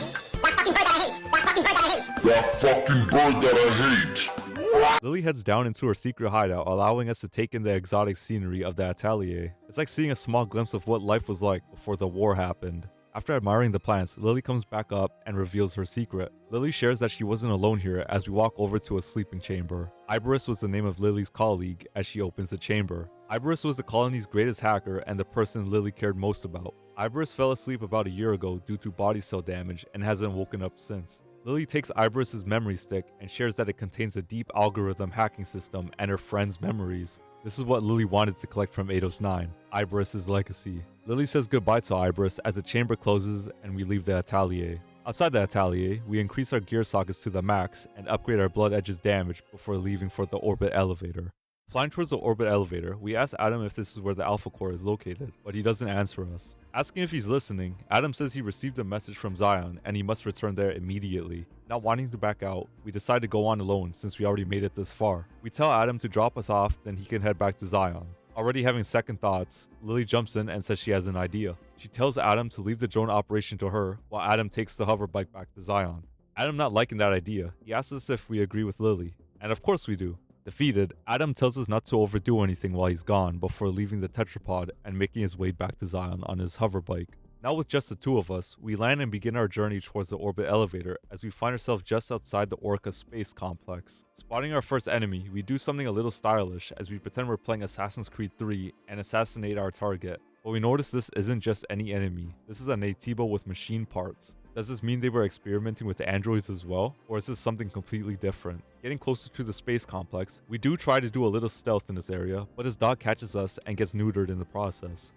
[SPEAKER 4] That fucking bird that I hate.
[SPEAKER 1] Lily heads down into her secret hideout, allowing us to take in the exotic scenery of the atelier. It's like seeing a small glimpse of what life was like before the war happened. After admiring the plants, Lily comes back up and reveals her secret. Lily shares that she wasn't alone here as we walk over to a sleeping chamber. Iberus was the name of Lily's colleague as she opens the chamber. Iberus was the colony's greatest hacker and the person Lily cared most about. Iberus fell asleep about a year ago due to body cell damage and hasn't woken up since. Lily takes Iberus's memory stick and shares that it contains a deep algorithm hacking system and her friend's memories. This is what Lily wanted to collect from EIDOS 9, Iberus's legacy. Lily says goodbye to Iberus as the chamber closes and we leave the atelier. Outside the atelier, we increase our gear sockets to the max and upgrade our blood edge's damage before leaving for the orbit elevator. Flying towards the orbit elevator, we ask Adam if this is where the Alpha Core is located, but he doesn't answer us. Asking if he's listening, Adam says he received a message from XION and he must return there immediately. Not wanting to back out, we decide to go on alone since we already made it this far. We tell Adam to drop us off, then he can head back to XION. Already having second thoughts, Lily jumps in and says she has an idea. She tells Adam to leave the drone operation to her, while Adam takes the hover bike back to XION. Adam not liking that idea, he asks us if we agree with Lily, and of course we do. Defeated, Adam tells us not to overdo anything while he's gone before leaving the tetrapod and making his way back to XION on his hover bike. Now with just the two of us, we land and begin our journey towards the orbit elevator as we find ourselves just outside the Orca space complex. Spotting our first enemy, we do something a little stylish as we pretend we're playing Assassin's Creed 3 and assassinate our target. But we notice this isn't just any enemy, this is a Naytiba with machine parts. Does this mean they were experimenting with androids as well, or is this something completely different? Getting closer to the space complex, we do try to do a little stealth in this area, but his dog catches us and gets neutered in the process.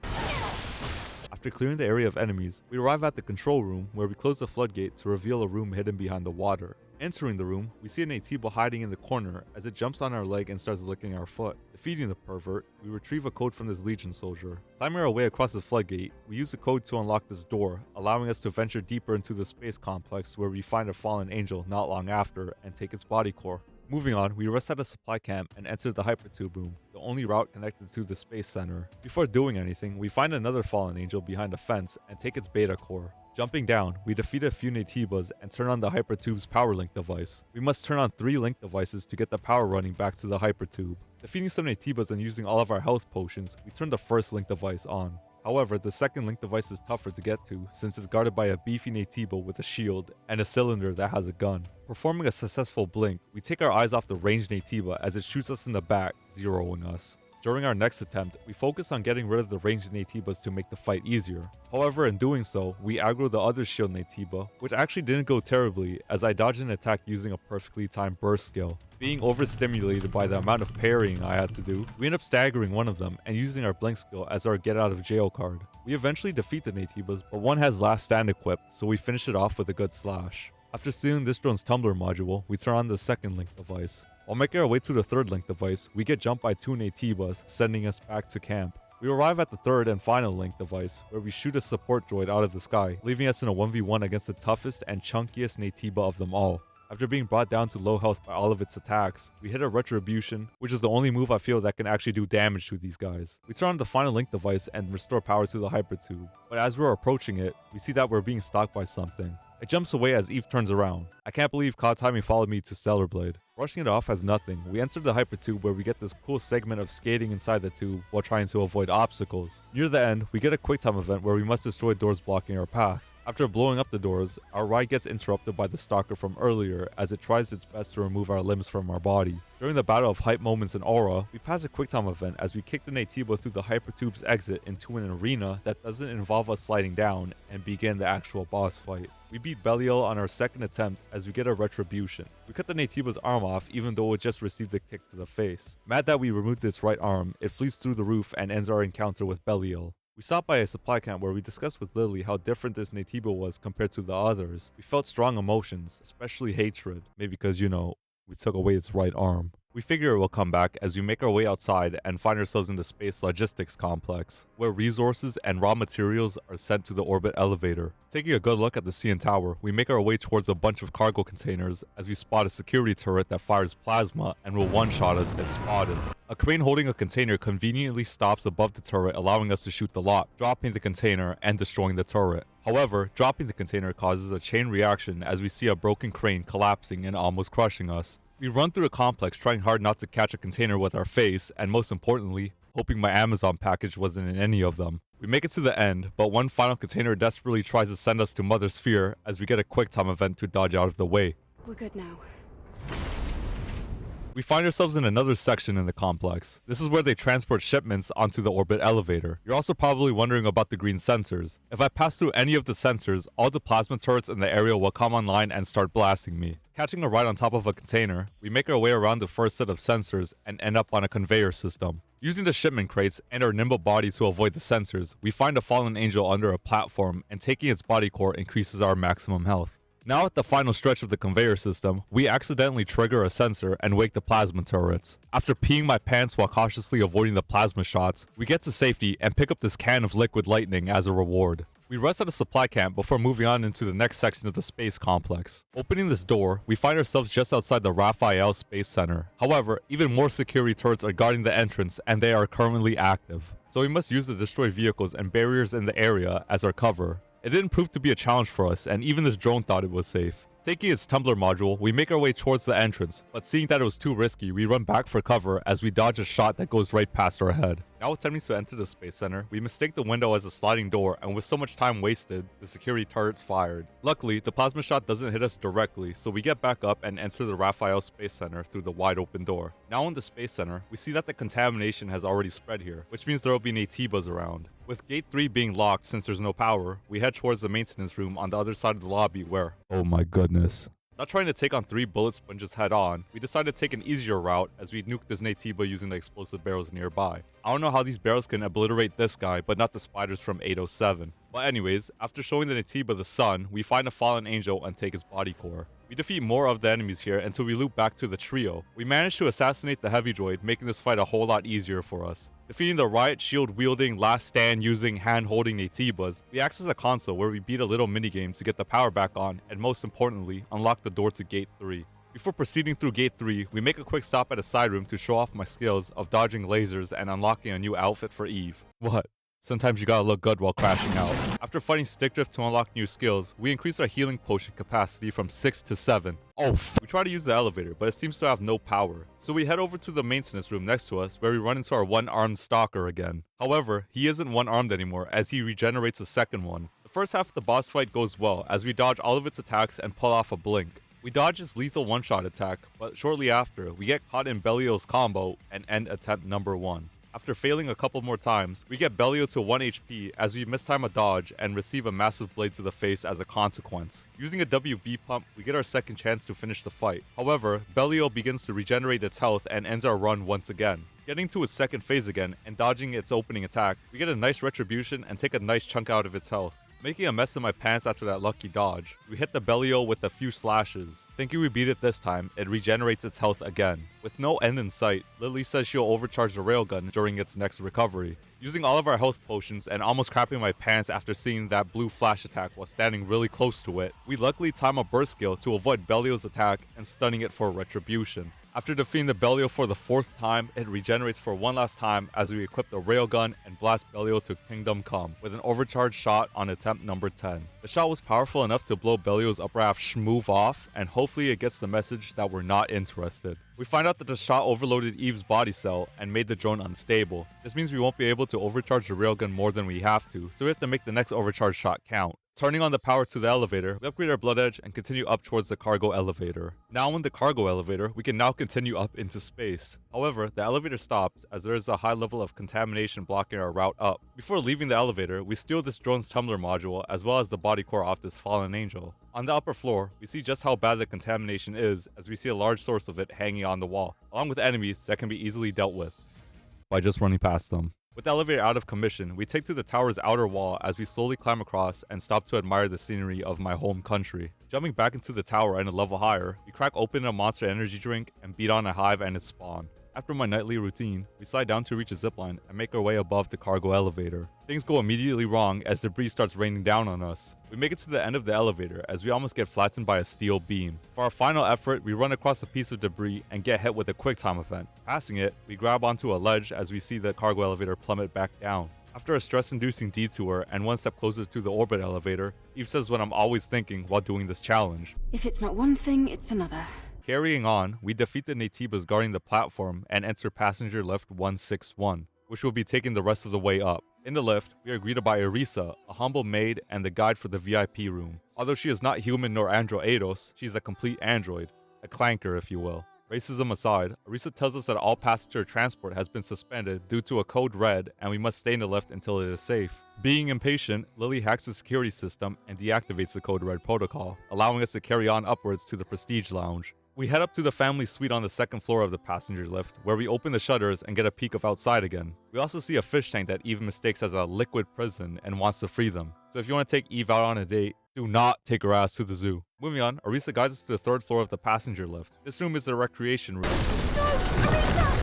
[SPEAKER 1] After clearing the area of enemies, we arrive at the control room where we close the floodgate to reveal a room hidden behind the water. Entering the room, we see a Naytiba hiding in the corner as it jumps on our leg and starts licking our foot. Defeating the pervert, we retrieve a code from this Legion soldier. Climbing our way across the floodgate, we use the code to unlock this door, allowing us to venture deeper into the space complex where we find a fallen angel not long after and take its body core. Moving on, we rest at a supply camp and enter the hypertube room, the only route connected to the space center. Before doing anything, we find another fallen angel behind a fence and take its beta core. Jumping down, we defeat a few Naytibas and turn on the hypertube's power link device. We must turn on 3 link devices to get the power running back to the hypertube. Defeating some Naytibas and using all of our health potions, we turn the first link device on. However, the second link device is tougher to get to since it's guarded by a beefy Naytiba with a shield and a cylinder that has a gun. Performing a successful blink, we take our eyes off the ranged Naytiba as it shoots us in the back, zeroing us. During our next attempt, we focus on getting rid of the ranged Naytibas to make the fight easier. However, in doing so, we aggro the other shield Naytiba, which actually didn't go terribly as I dodged an attack using a perfectly timed burst skill. Being overstimulated by the amount of parrying I had to do, we end up staggering one of them and using our blink skill as our get out of jail card. We eventually defeat the Naytibas, but one has last stand equipped, so we finish it off with a good slash. After stealing this drone's tumbler module, we turn on the second link device. While making our way to the third link device, we get jumped by 2 Naytibas, sending us back to camp. We arrive at the third and final link device, where we shoot a support droid out of the sky, leaving us in a 1v1 against the toughest and chunkiest Naytiba of them all. After being brought down to low health by all of its attacks, we hit a Retribution, which is the only move I feel that can actually do damage to these guys. We turn on the final link device and restore power to the Hypertube, but as we're approaching it, we see that we're being stalked by something. It jumps away as Eve turns around. I can't believe COD timing followed me to Stellar Blade. Brushing it off as nothing, we enter the Hypertube where we get this cool segment of skating inside the tube while trying to avoid obstacles. Near the end, we get a quick time event where we must destroy doors blocking our path. After blowing up the doors, our ride gets interrupted by the stalker from earlier as it tries its best to remove our limbs from our body. During the battle of hype moments in Aura, we pass a quick time event as we kick the Natiba through the Hypertube's exit into an arena that doesn't involve us sliding down and begin the actual boss fight. We beat Belial on our second attempt as we get a Retribution. We cut the Natiba's arm off even though it just received a kick to the face. Mad that we removed its right arm, it flees through the roof and ends our encounter with Belial. We stopped by a supply camp where we discussed with Lily how different this Natiba was compared to the others. We felt strong emotions, especially hatred, maybe because, you know, we took away its right arm. We figure it will come back as we make our way outside and find ourselves in the space logistics complex, where resources and raw materials are sent to the orbit elevator. Taking a good look at the CN Tower, we make our way towards a bunch of cargo containers as we spot a security turret that fires plasma and will one-shot us if spotted. A crane holding a container conveniently stops above the turret, allowing us to shoot the lot, dropping the container and destroying the turret. However, dropping the container causes a chain reaction as we see a broken crane collapsing and almost crushing us. We run through the complex trying hard not to catch a container with our face, and most importantly, hoping my Amazon package wasn't in any of them. We make it to the end, but one final container desperately tries to send us to Mother Sphere as we get a quick time event to dodge out of the way.
[SPEAKER 3] We're good now.
[SPEAKER 1] We find ourselves in another section in the complex. This is where they transport shipments onto the orbit elevator. You're also probably wondering about the green sensors. If I pass through any of the sensors, all the plasma turrets in the area will come online and start blasting me. Catching a ride on top of a container, we make our way around the first set of sensors and end up on a conveyor system. Using the shipment crates and our nimble body to avoid the sensors, we find a fallen angel under a platform, and taking its body core increases our maximum health. Now at the final stretch of the conveyor system, we accidentally trigger a sensor and wake the plasma turrets. After peeing my pants while cautiously avoiding the plasma shots, we get to safety and pick up this can of liquid lightning as a reward. We rest at a supply camp before moving on into the next section of the space complex. Opening this door, we find ourselves just outside the Raphael Space Center. However, even more security turrets are guarding the entrance and they are currently active. So we must use the destroyed vehicles and barriers in the area as our cover. It didn't prove to be a challenge for us, and even this drone thought it was safe. Taking its tumbler module, we make our way towards the entrance, but seeing that it was too risky, we run back for cover as we dodge a shot that goes right past our head. Now attempting to enter the space center, we mistake the window as a sliding door, and with so much time wasted, the security turrets fired. Luckily, the plasma shot doesn't hit us directly, so we get back up and enter the Raphael Space Center through the wide open door. Now in the space center, we see that the contamination has already spread here, which means there will be Natibas around. With gate 3 being locked since there's no power, we head towards the maintenance room on the other side of the lobby where, oh my goodness. Not trying to take on 3 bullet sponges head on, we decided to take an easier route as we nuke this Natiba using the explosive barrels nearby. I don't know how these barrels can obliterate this guy, but not the spiders from 807. But anyways, after showing the Natiba the sun, we find a fallen angel and take his body core. We defeat more of the enemies here until we loop back to the trio. We managed to assassinate the heavy droid, making this fight a whole lot easier for us. Defeating the riot shield wielding, last stand using, hand holding Natibas, we access a console where we beat a little minigame to get the power back on, and most importantly, unlock the door to gate 3. Before proceeding through gate 3, we make a quick stop at a side room to show off my skills of dodging lasers and unlocking a new outfit for Eve. What? Sometimes you gotta look good while crashing out. After fighting stick drift to unlock new skills, we increase our healing potion capacity from 6 to 7. We try to use the elevator, but it seems to have no power. So we head over to the maintenance room next to us, where we run into our one-armed stalker again. However, he isn't one-armed anymore, as he regenerates a second one. The first half of the boss fight goes well, as we dodge all of its attacks and pull off a blink. We dodge its lethal one-shot attack, but shortly after, we get caught in Belial's combo and end attempt number 1. After failing a couple more times, we get Belial to 1 HP as we mistime a dodge and receive a massive blade to the face as a consequence. Using a WB pump, we get our second chance to finish the fight. However, Belial begins to regenerate its health and ends our run once again. Getting to its second phase again and dodging its opening attack, we get a nice retribution and take a nice chunk out of its health. Making a mess of my pants after that lucky dodge, we hit the Bellio with a few slashes. Thinking we beat it this time, it regenerates its health again. With no end in sight, Lily says she'll overcharge the railgun during its next recovery. Using all of our health potions and almost crapping my pants after seeing that blue flash attack while standing really close to it, we luckily time a burst skill to avoid Bellio's attack and stunning it for retribution. After defeating the Bellio for the 4th time, it regenerates for one last time as we equip the railgun and blast Bellio to Kingdom Come with an overcharged shot on attempt number 10. The shot was powerful enough to blow Bellio's upper half schmoove off, and hopefully it gets the message that we're not interested. We find out that the shot overloaded Eve's body cell and made the drone unstable. This means we won't be able to overcharge the railgun more than we have to, so we have to make the next overcharge shot count. Turning on the power to the elevator, we upgrade our blood edge and continue up towards the cargo elevator. Now in the cargo elevator, we can now continue up into space. However, the elevator stops as there is a high level of contamination blocking our route up. Before leaving the elevator, we steal this drone's tumbler module as well as the body core off this fallen angel. On the upper floor, we see just how bad the contamination is as we see a large source of it hanging on the wall, along with enemies that can be easily dealt with by just running past them. With the elevator out of commission, we take to the tower's outer wall as we slowly climb across and stop to admire the scenery of my home country. Jumping back into the tower and a level higher, we crack open a monster energy drink and beat on a hive and its spawn. After my nightly routine, we slide down to reach a zipline and make our way above the cargo elevator. Things go immediately wrong as debris starts raining down on us. We make it to the end of the elevator as we almost get flattened by a steel beam. For our final effort, we run across a piece of debris and get hit with a QuickTime event. Passing it, we grab onto a ledge as we see the cargo elevator plummet back down. After a stress-inducing detour and one step closer to the orbit elevator, Eve says what I'm always thinking while doing this challenge.
[SPEAKER 3] If it's not one thing, it's another.
[SPEAKER 1] Carrying on, we defeat the Naytibas guarding the platform and enter passenger lift 161, which will be taking the rest of the way up. In the lift, we are greeted by Arisa, a humble maid and the guide for the VIP room. Although she is not human nor android EIDOS, she is a complete android, a clanker if you will. Racism aside, Arisa tells us that all passenger transport has been suspended due to a code red and we must stay in the lift until it is safe. Being impatient, Lily hacks the security system and deactivates the code red protocol, allowing us to carry on upwards to the Prestige Lounge. We head up to the family suite on the 2nd floor of the passenger lift, where we open the shutters and get a peek of outside again. We also see a fish tank that Eve mistakes as a liquid prison and wants to free them. So if you want to take Eve out on a date, do not take her ass to the zoo. Moving on, Arisa guides us to the 3rd floor of the passenger lift. This room is the recreation room.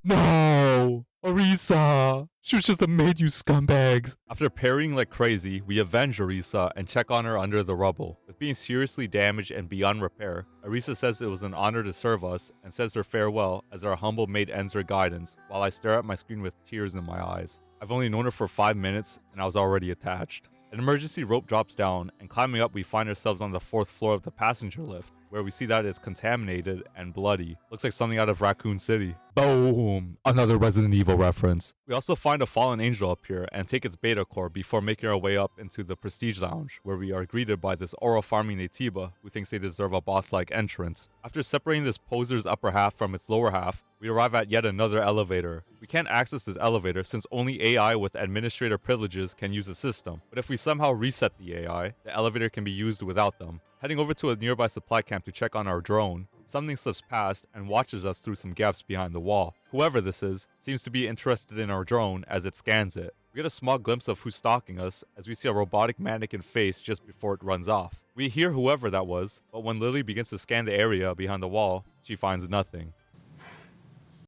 [SPEAKER 1] No! Arisa! She was just a maid, you scumbags! After parrying like crazy, we avenge Arisa and check on her under the rubble. With being seriously damaged and beyond repair, Arisa says it was an honor to serve us and says her farewell as our humble maid ends her guidance, while I stare at my screen with tears in my eyes. I've only known her for 5 minutes and I was already attached. An emergency rope drops down, and climbing up we find ourselves on the 4th floor of the passenger lift, where we see that it's contaminated and bloody. Looks like something out of Raccoon City. Boom! Another Resident Evil reference. We also find a fallen angel up here and take its beta core before making our way up into the Prestige Lounge, where we are greeted by this oral farming Naytiba who thinks they deserve a boss-like entrance. After separating this poser's upper half from its lower half, we arrive at yet another elevator. We can't access this elevator since only AI with administrator privileges can use the system, but if we somehow reset the AI, the elevator can be used without them. Heading over to a nearby supply camp to check on our drone, something slips past and watches us through some gaps behind the wall. Whoever this is seems to be interested in our drone as it scans it. We get a small glimpse of who's stalking us as we see a robotic mannequin face just before it runs off. We hear whoever that was, but when Lily begins to scan the area behind the wall, she finds nothing.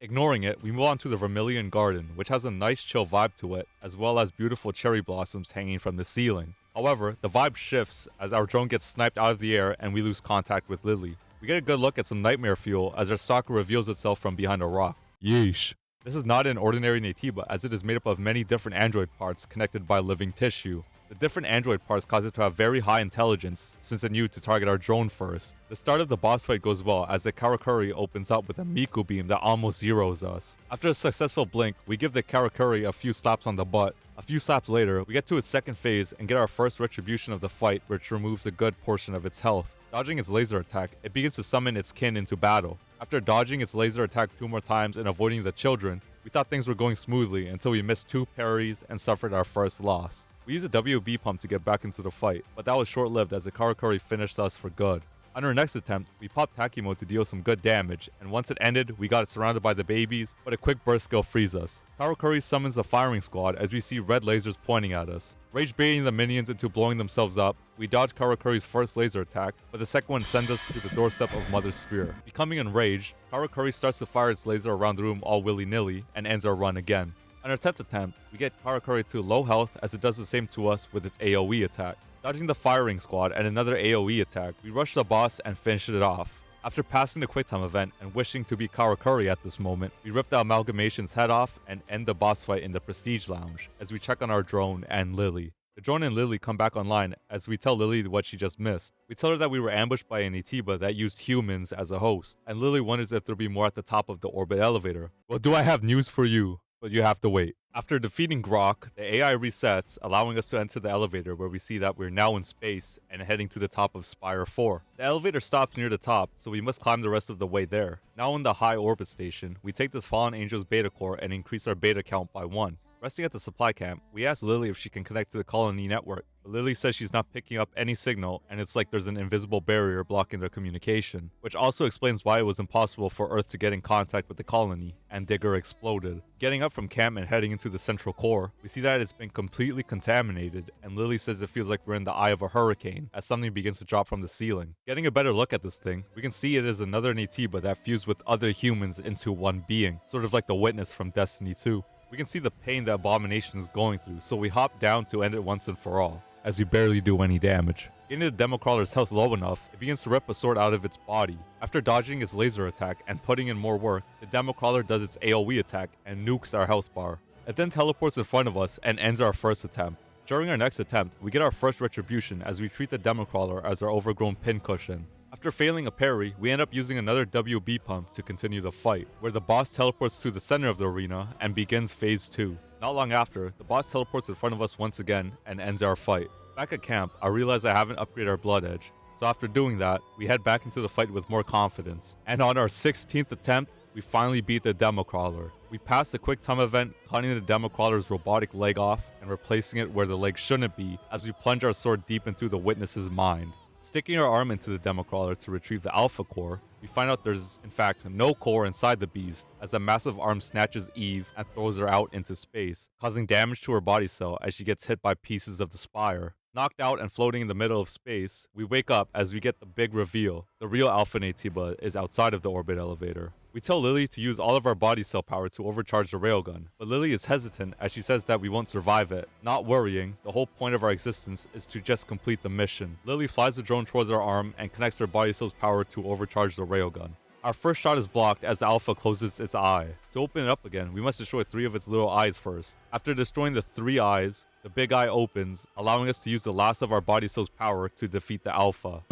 [SPEAKER 1] Ignoring it, we move on to the Vermilion Garden, which has a nice chill vibe to it, as well as beautiful cherry blossoms hanging from the ceiling. However, the vibe shifts as our drone gets sniped out of the air and we lose contact with Lily. We get a good look at some nightmare fuel as our stalker reveals itself from behind a rock. Yeesh. This is not an ordinary Naytiba, as it is made up of many different android parts connected by living tissue. The different android parts cause it to have very high intelligence, since it knew to target our drone first. The start of the boss fight goes well as the Karakuri opens up with a Miku beam that almost zeroes us. After a successful blink, we give the Karakuri a few slaps on the butt. A few slaps later, we get to its 2nd phase and get our first retribution of the fight, which removes a good portion of its health. Dodging its laser attack, it begins to summon its kin into battle. After dodging its laser attack 2 more times and avoiding the children, we thought things were going smoothly until we missed 2 parries and suffered our first loss. We used a WB pump to get back into the fight, but that was short-lived as the Karakuri finished us for good. On our next attempt, we popped Takimo to deal some good damage, and once it ended, we got surrounded by the babies, but a quick burst skill frees us. Karakuri summons the firing squad as we see red lasers pointing at us. Rage baiting the minions into blowing themselves up, we dodge Karakuri's first laser attack, but the second one sends us to the doorstep of Mother Sphere. Becoming enraged, Karakuri starts to fire its laser around the room all willy-nilly, and ends our run again. On our 10th attempt, we get Karakuri to low health as it does the same to us with its AoE attack. Dodging the firing squad and another AoE attack, we rush the boss and finish it off. After passing the quick time event and wishing to be Karakuri at this moment, we rip the Amalgamation's head off and end the boss fight in the Prestige Lounge as we check on our drone and Lily. The drone and Lily come back online as we tell Lily what she just missed. We tell her that we were ambushed by an Itiba that used humans as a host, and Lily wonders if there'll be more at the top of the orbit elevator. Well, do I have news for you? But you have to wait. After defeating Grok, the AI resets, allowing us to enter the elevator where we see that we're now in space and heading to the top of Spire 4. The elevator stops near the top, so we must climb the rest of the way there. Now in the high orbit station, we take this Fallen Angel's beta core and increase our beta count by 1. Resting at the supply camp, we ask Lily if she can connect to the colony network, but Lily says she's not picking up any signal and it's like there's an invisible barrier blocking their communication, which also explains why it was impossible for Earth to get in contact with the colony, and Digger exploded. Getting up from camp and heading into the central core, we see that it's been completely contaminated, and Lily says it feels like we're in the eye of a hurricane as something begins to drop from the ceiling. Getting a better look at this thing, we can see it is another Natiba that fused with other humans into one being, sort of like the Witness from Destiny 2. We can see the pain the abomination is going through, so we hop down to end it once and for all, as we barely do any damage. Getting the Democrawler's health low enough, it begins to rip a sword out of its body. After dodging its laser attack and putting in more work, the Democrawler does its AoE attack and nukes our health bar. It then teleports in front of us and ends our first attempt. During our next attempt, we get our first retribution as we treat the Democrawler as our overgrown pincushion. After failing a parry, we end up using another WB pump to continue the fight, where the boss teleports to the center of the arena and begins phase 2. Not long after, the boss teleports in front of us once again and ends our fight. Back at camp, I realize I haven't upgraded our blood edge, so after doing that, we head back into the fight with more confidence. And on our 16th attempt, we finally beat the Democrawler. We pass the quick time event, cutting the Democrawler's robotic leg off and replacing it where the leg shouldn't be as we plunge our sword deep into the Witness's mind. Sticking our arm into the Democrawler to retrieve the Alpha Core, we find out there's in fact no core inside the beast as the massive arm snatches Eve and throws her out into space, causing damage to her body cell as she gets hit by pieces of the Spire. Knocked out and floating in the middle of space, we wake up as we get the big reveal. The real Alpha Natiba is outside of the orbit elevator. We tell Lily to use all of our body cell power to overcharge the railgun, but Lily is hesitant as she says that we won't survive it. Not worrying, the whole point of our existence is to just complete the mission. Lily flies the drone towards our arm and connects her body cell's power to overcharge the railgun. Our first shot is blocked as the Alpha closes its eye. To open it up again, we must destroy 3 of its little eyes first. After destroying the 3 eyes, the big eye opens, allowing us to use the last of our body cell's power to defeat the Alpha.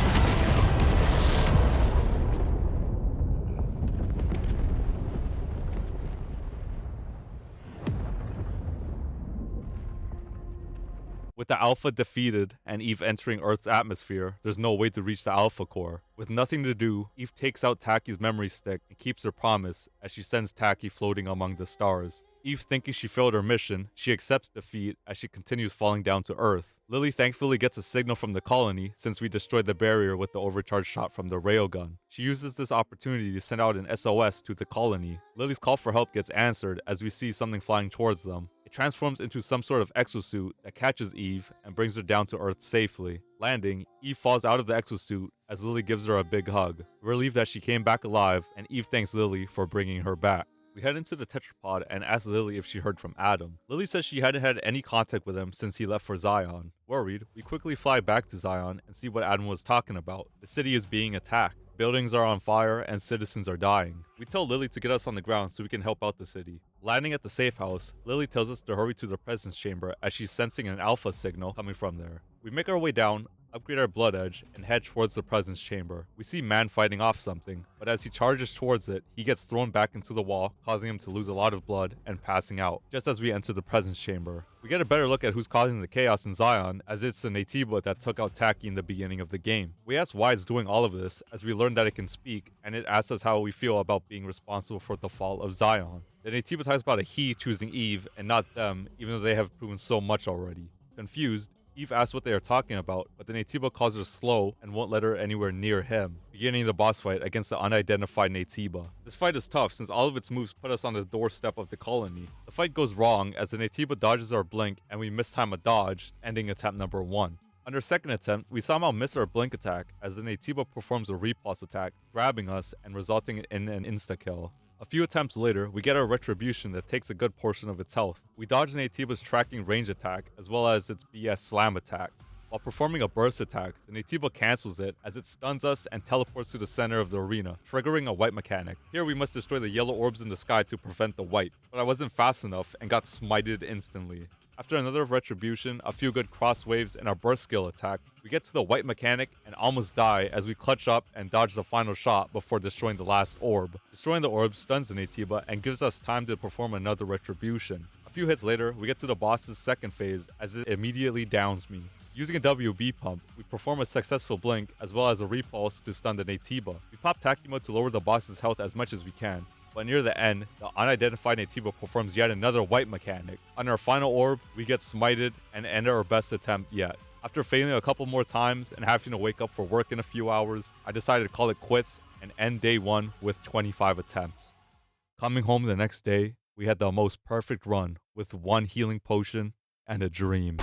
[SPEAKER 1] With the Alpha defeated and Eve entering Earth's atmosphere, there's no way to reach the Alpha Core. With nothing to do, Eve takes out Taki's memory stick and keeps her promise as she sends Taki floating among the stars. Eve, thinking she failed her mission, she accepts defeat as she continues falling down to Earth. Lily thankfully gets a signal from the colony since we destroyed the barrier with the overcharged shot from the railgun. She uses this opportunity to send out an SOS to the colony. Lily's call for help gets answered as we see something flying towards them. It transforms into some sort of exosuit that catches Eve and brings her down to Earth safely. Landing, Eve falls out of the exosuit as Lily gives her a big hug. Relieved that she came back alive, and Eve thanks Lily for bringing her back. We head into the tetrapod and ask Lily if she heard from Adam. Lily says she hadn't had any contact with him since he left for Zion. Worried, we quickly fly back to Zion and see what Adam was talking about. The city is being attacked. Buildings are on fire and citizens are dying. We tell Lily to get us on the ground so we can help out the city. Landing at the safe house, Lily tells us to hurry to the presence chamber as she's sensing an alpha signal coming from there. We make our way down, upgrade our blood edge, and head towards the presence chamber. We see Man fighting off something, but as he charges towards it, he gets thrown back into the wall, causing him to lose a lot of blood and passing out, just as we enter the presence chamber. We get a better look at who's causing the chaos in Zion, as it's the Natiba that took out Taki in the beginning of the game. We ask why it's doing all of this, as we learn that it can speak, and it asks us how we feel about being responsible for the fall of Zion. The Natiba talks about a he choosing Eve and not them, even though they have proven so much already. Confused, Eve asks what they are talking about, but the Naytiba calls her slow and won't let her anywhere near him, beginning the boss fight against the unidentified Naytiba. This fight is tough since all of its moves put us on the doorstep of the colony. The fight goes wrong as the Naytiba dodges our blink and we mistime a dodge, ending attempt number 1. On our second attempt, we somehow miss our blink attack as the Naytiba performs a repulse attack, grabbing us and resulting in an insta-kill. A few attempts later, we get our retribution that takes a good portion of its health. We dodge Naytiba's tracking range attack as well as its BS slam attack. While performing a burst attack, the Naytiba cancels it as it stuns us and teleports to the center of the arena, triggering a wipe mechanic. Here we must destroy the yellow orbs in the sky to prevent the wipe, but I wasn't fast enough and got smited instantly. After another retribution, a few good cross waves, and a burst skill attack, we get to the white mechanic and almost die as we clutch up and dodge the final shot before destroying the last orb. Destroying the orb stuns the Naytiba and gives us time to perform another retribution. A few hits later, we get to the boss's second phase as it immediately downs me. Using a WB pump, we perform a successful blink as well as a repulse to stun the Naytiba. We pop Takimo to lower the boss's health as much as we can. But near the end, the unidentified Naytiba performs yet another wipe mechanic. On our final orb, we get smited and end our best attempt yet. After failing a couple more times and having to wake up for work in a few hours, I decided to call it quits and end day 1 with 25 attempts. Coming home the next day, we had the most perfect run with 1 healing potion and a dream.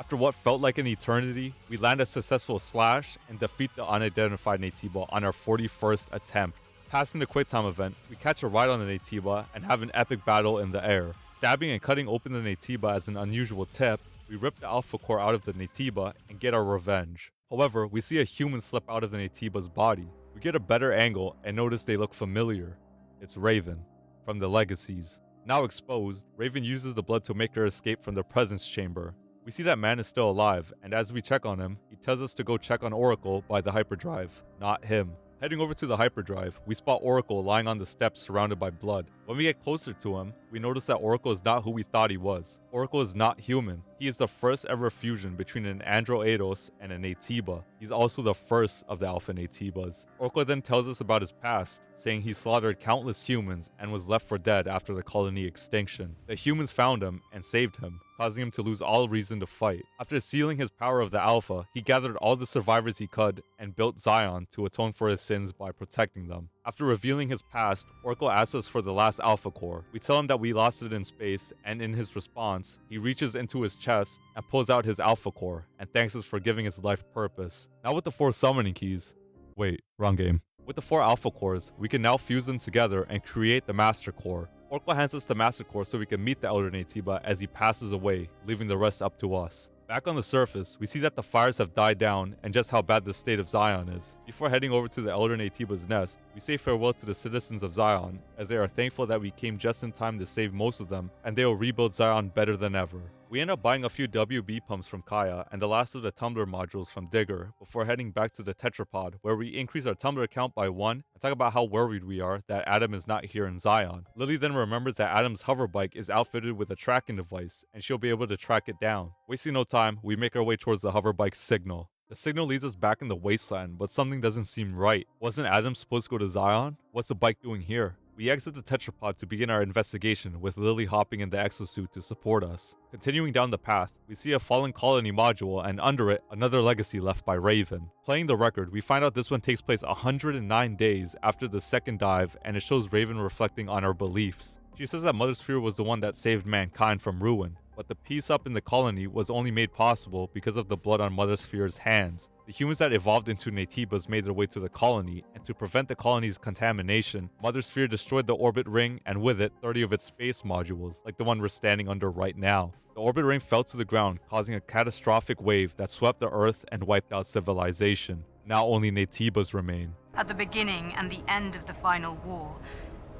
[SPEAKER 1] After what felt like an eternity, we land a successful slash and defeat the unidentified Naytiba on our 41st attempt. Passing the quick time event, we catch a ride on the Naytiba and have an epic battle in the air. Stabbing and cutting open the Naytiba as an unusual tip, we rip the alpha core out of the Naytiba and get our revenge. However, we see a human slip out of the Naytiba's body. We get a better angle and notice they look familiar. It's Raven, from the Legacies. Now exposed, Raven uses the blood to make her escape from the presence chamber. We see that man is still alive, and as we check on him, he tells us to go check on Oracle by the hyperdrive, not him. Heading over to the hyperdrive, we spot Oracle lying on the steps surrounded by blood. When we get closer to him, we notice that Oracle is not who we thought he was. Oracle is not human. He is the first ever fusion between an Andro EIDOS and a Naytiba. He's also the first of the Alpha Naytibas. Oracle then tells us about his past, saying he slaughtered countless humans and was left for dead after the colony extinction. The humans found him and saved him, causing him to lose all reason to fight. After sealing his power of the Alpha, he gathered all the survivors he could and built XION to atone for his sins by protecting them. After revealing his past, Oracle asks us for the last Alpha Core. We tell him that we lost it in space, and in his response, he reaches into his chest and pulls out his Alpha Core and thanks us for giving his life purpose. Now with the 4 summoning keys. Wait, wrong game. With the 4 Alpha Cores, we can now fuse them together and create the Master Core. Oracle hands us the Master Core so we can meet the Elder Naytiba as he passes away, leaving the rest up to us. Back on the surface, we see that the fires have died down and just how bad the state of XION is. Before heading over to the Elder Naytiba's nest, we say farewell to the citizens of XION, as they are thankful that we came just in time to save most of them, and they will rebuild XION better than ever. We end up buying a few WB pumps from Kaya and the last of the tumbler modules from Digger before heading back to the Tetrapod, where we increase our tumbler count by 1 and talk about how worried we are that Adam is not here in XION. Lily then remembers that Adam's hover bike is outfitted with a tracking device and she'll be able to track it down. Wasting no time, we make our way towards the hover bike's signal. The signal leads us back in the wasteland, but something doesn't seem right. Wasn't Adam supposed to go to XION? What's the bike doing here? We exit the tetrapod to begin our investigation, with Lily hopping in the exosuit to support us. Continuing down the path, we see a fallen colony module, and under it, another legacy left by Raven. Playing the record, we find out this one takes place 109 days after the second dive, and it shows Raven reflecting on her beliefs. She says that Mother Sphere was the one that saved mankind from ruin, but the peace up in the colony was only made possible because of the blood on Mother Sphere's hands. The humans that evolved into Naytibas made their way to the colony, and to prevent the colony's contamination, Mother Sphere destroyed the orbit ring and with it 30 of its space modules, like the one we're standing under right now. The orbit ring fell to the ground, causing a catastrophic wave that swept the Earth and wiped out civilization. Now only Naytibas remain.
[SPEAKER 5] At the beginning and the end of the final war,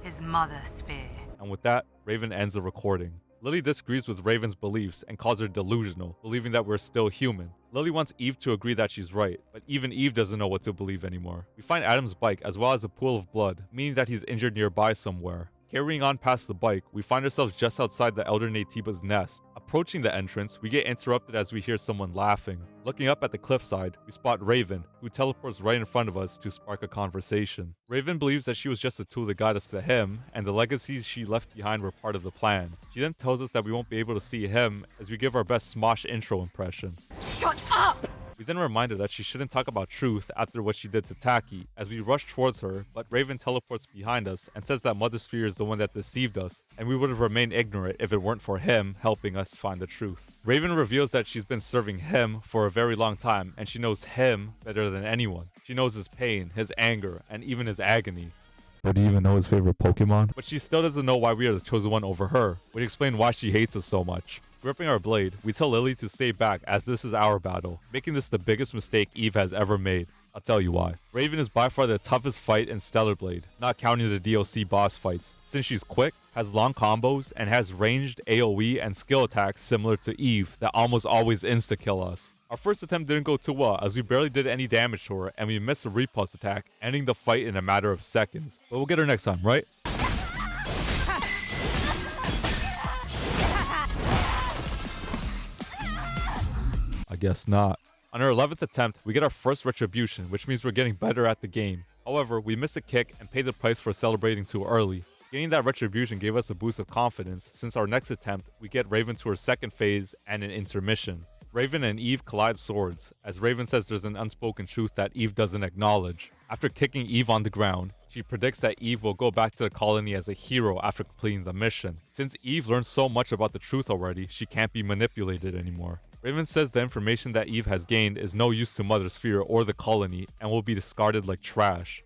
[SPEAKER 5] his Mother Sphere.
[SPEAKER 1] And with that, Raven ends the recording. Lily disagrees with Raven's beliefs and calls her delusional, believing that we're still human. Lily wants Eve to agree that she's right, but even Eve doesn't know what to believe anymore. We find Adam's bike as well as a pool of blood, meaning that he's injured nearby somewhere. Carrying on past the bike, we find ourselves just outside the Elder Naytiba's nest. Approaching the entrance, we get interrupted as we hear someone laughing. Looking up at the cliffside, we spot Raven, who teleports right in front of us to spark a conversation. Raven believes that she was just a tool to guide us to him, and the legacies she left behind were part of the plan. She then tells us that we won't be able to see him as we give our best Smosh intro impression.
[SPEAKER 3] Shut up!
[SPEAKER 1] We then remind her that she shouldn't talk about truth after what she did to Taki, as we rush towards her, but Raven teleports behind us and says that Mother Sphere is the one that deceived us, and we would have remained ignorant if it weren't for him helping us find the truth. Raven reveals that she's been serving him for a very long time, and she knows him better than anyone. She knows his pain, his anger, and even his agony. But do you even know his favorite Pokemon? But she still doesn't know why we are the chosen one over her. We explain why she hates us so much. Gripping our blade, we tell Lily to stay back as this is our battle, making this the biggest mistake Eve has ever made. I'll tell you why. Raven is by far the toughest fight in Stellar Blade, not counting the DLC boss fights, since she's quick, has long combos, and has ranged AoE and skill attacks similar to Eve that almost always insta-kill us. Our first attempt didn't go too well as we barely did any damage to her and we missed a repulse attack, ending the fight in a matter of seconds. But we'll get her next time, right? I guess not. On our 11th attempt, we get our first retribution, which means we're getting better at the game. However, we miss a kick and pay the price for celebrating too early. Getting that retribution gave us a boost of confidence, since our next attempt, we get Raven to her second phase and an intermission. Raven and Eve collide swords, as Raven says there's an unspoken truth that Eve doesn't acknowledge. After kicking Eve on the ground, she predicts that Eve will go back to the colony as a hero after completing the mission. Since Eve learned so much about the truth already, she can't be manipulated anymore. Raven says the information that Eve has gained is no use to Mother Sphere or the colony and will be discarded like trash.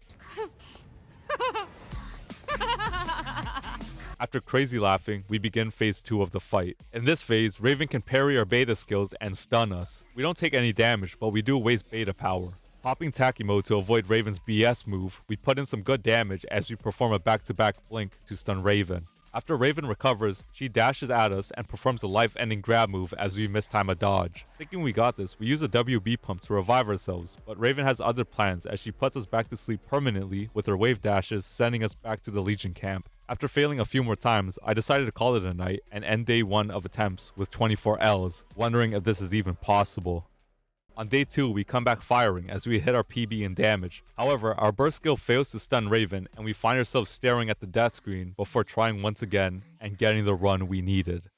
[SPEAKER 1] After crazy laughing, we begin phase 2 of the fight. In this phase, Raven can parry our beta skills and stun us. We don't take any damage, but we do waste beta power. Popping Taki mode to avoid Raven's BS move, we put in some good damage as we perform a back-to-back blink to stun Raven. After Raven recovers, she dashes at us and performs a life-ending grab move as we mistime a dodge. Thinking we got this, we use a WB pump to revive ourselves, but Raven has other plans as she puts us back to sleep permanently with her wave dashes, sending us back to the Legion camp. After failing a few more times, I decided to call it a night and end day 1 of attempts with 24 Ls, wondering if this is even possible. On day 2, we come back firing as we hit our PB in damage. However, our burst skill fails to stun Raven and we find ourselves staring at the death screen before trying once again and getting the run we needed.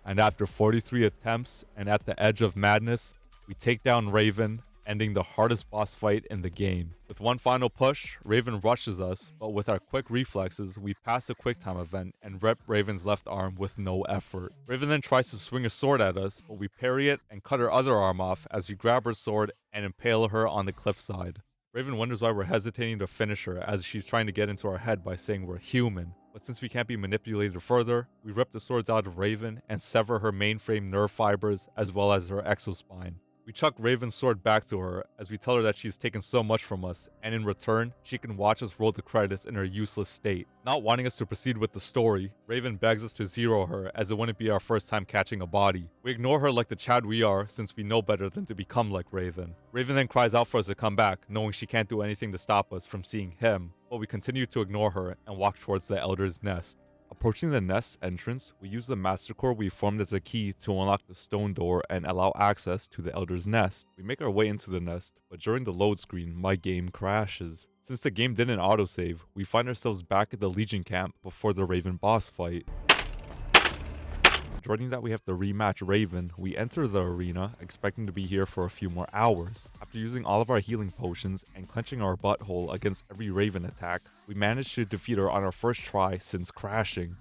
[SPEAKER 1] And after 43 attempts and at the edge of madness, we take down Raven, ending the hardest boss fight in the game. With one final push, Raven rushes us, but with our quick reflexes, we pass a QuickTime event and rip Raven's left arm with no effort. Raven then tries to swing a sword at us, but we parry it and cut her other arm off as we grab her sword and impale her on the cliffside. Raven wonders why we're hesitating to finish her, as she's trying to get into our head by saying we're human. But since we can't be manipulated further, we rip the swords out of Raven and sever her mainframe nerve fibers as well as her exospine. We chuck Raven's sword back to her as we tell her that she's taken so much from us, and in return, she can watch us roll the credits in her useless state. Not wanting us to proceed with the story, Raven begs us to zero her as it wouldn't be our first time catching a body. We ignore her like the Chad we are, since we know better than to become like Raven. Raven then cries out for us to come back, knowing she can't do anything to stop us from seeing him, but we continue to ignore her and walk towards the Elder's Nest. Approaching the nest's entrance, we use the master core we formed as a key to unlock the stone door and allow access to the Elder's Nest. We make our way into the nest, but during the load screen, my game crashes. Since the game didn't autosave, we find ourselves back at the Legion camp before the Raven boss fight. Dreading that we have to rematch Raven, we enter the arena, expecting to be here for a few more hours. After using all of our healing potions and clenching our butthole against every Raven attack, we managed to defeat her on our first try since crashing.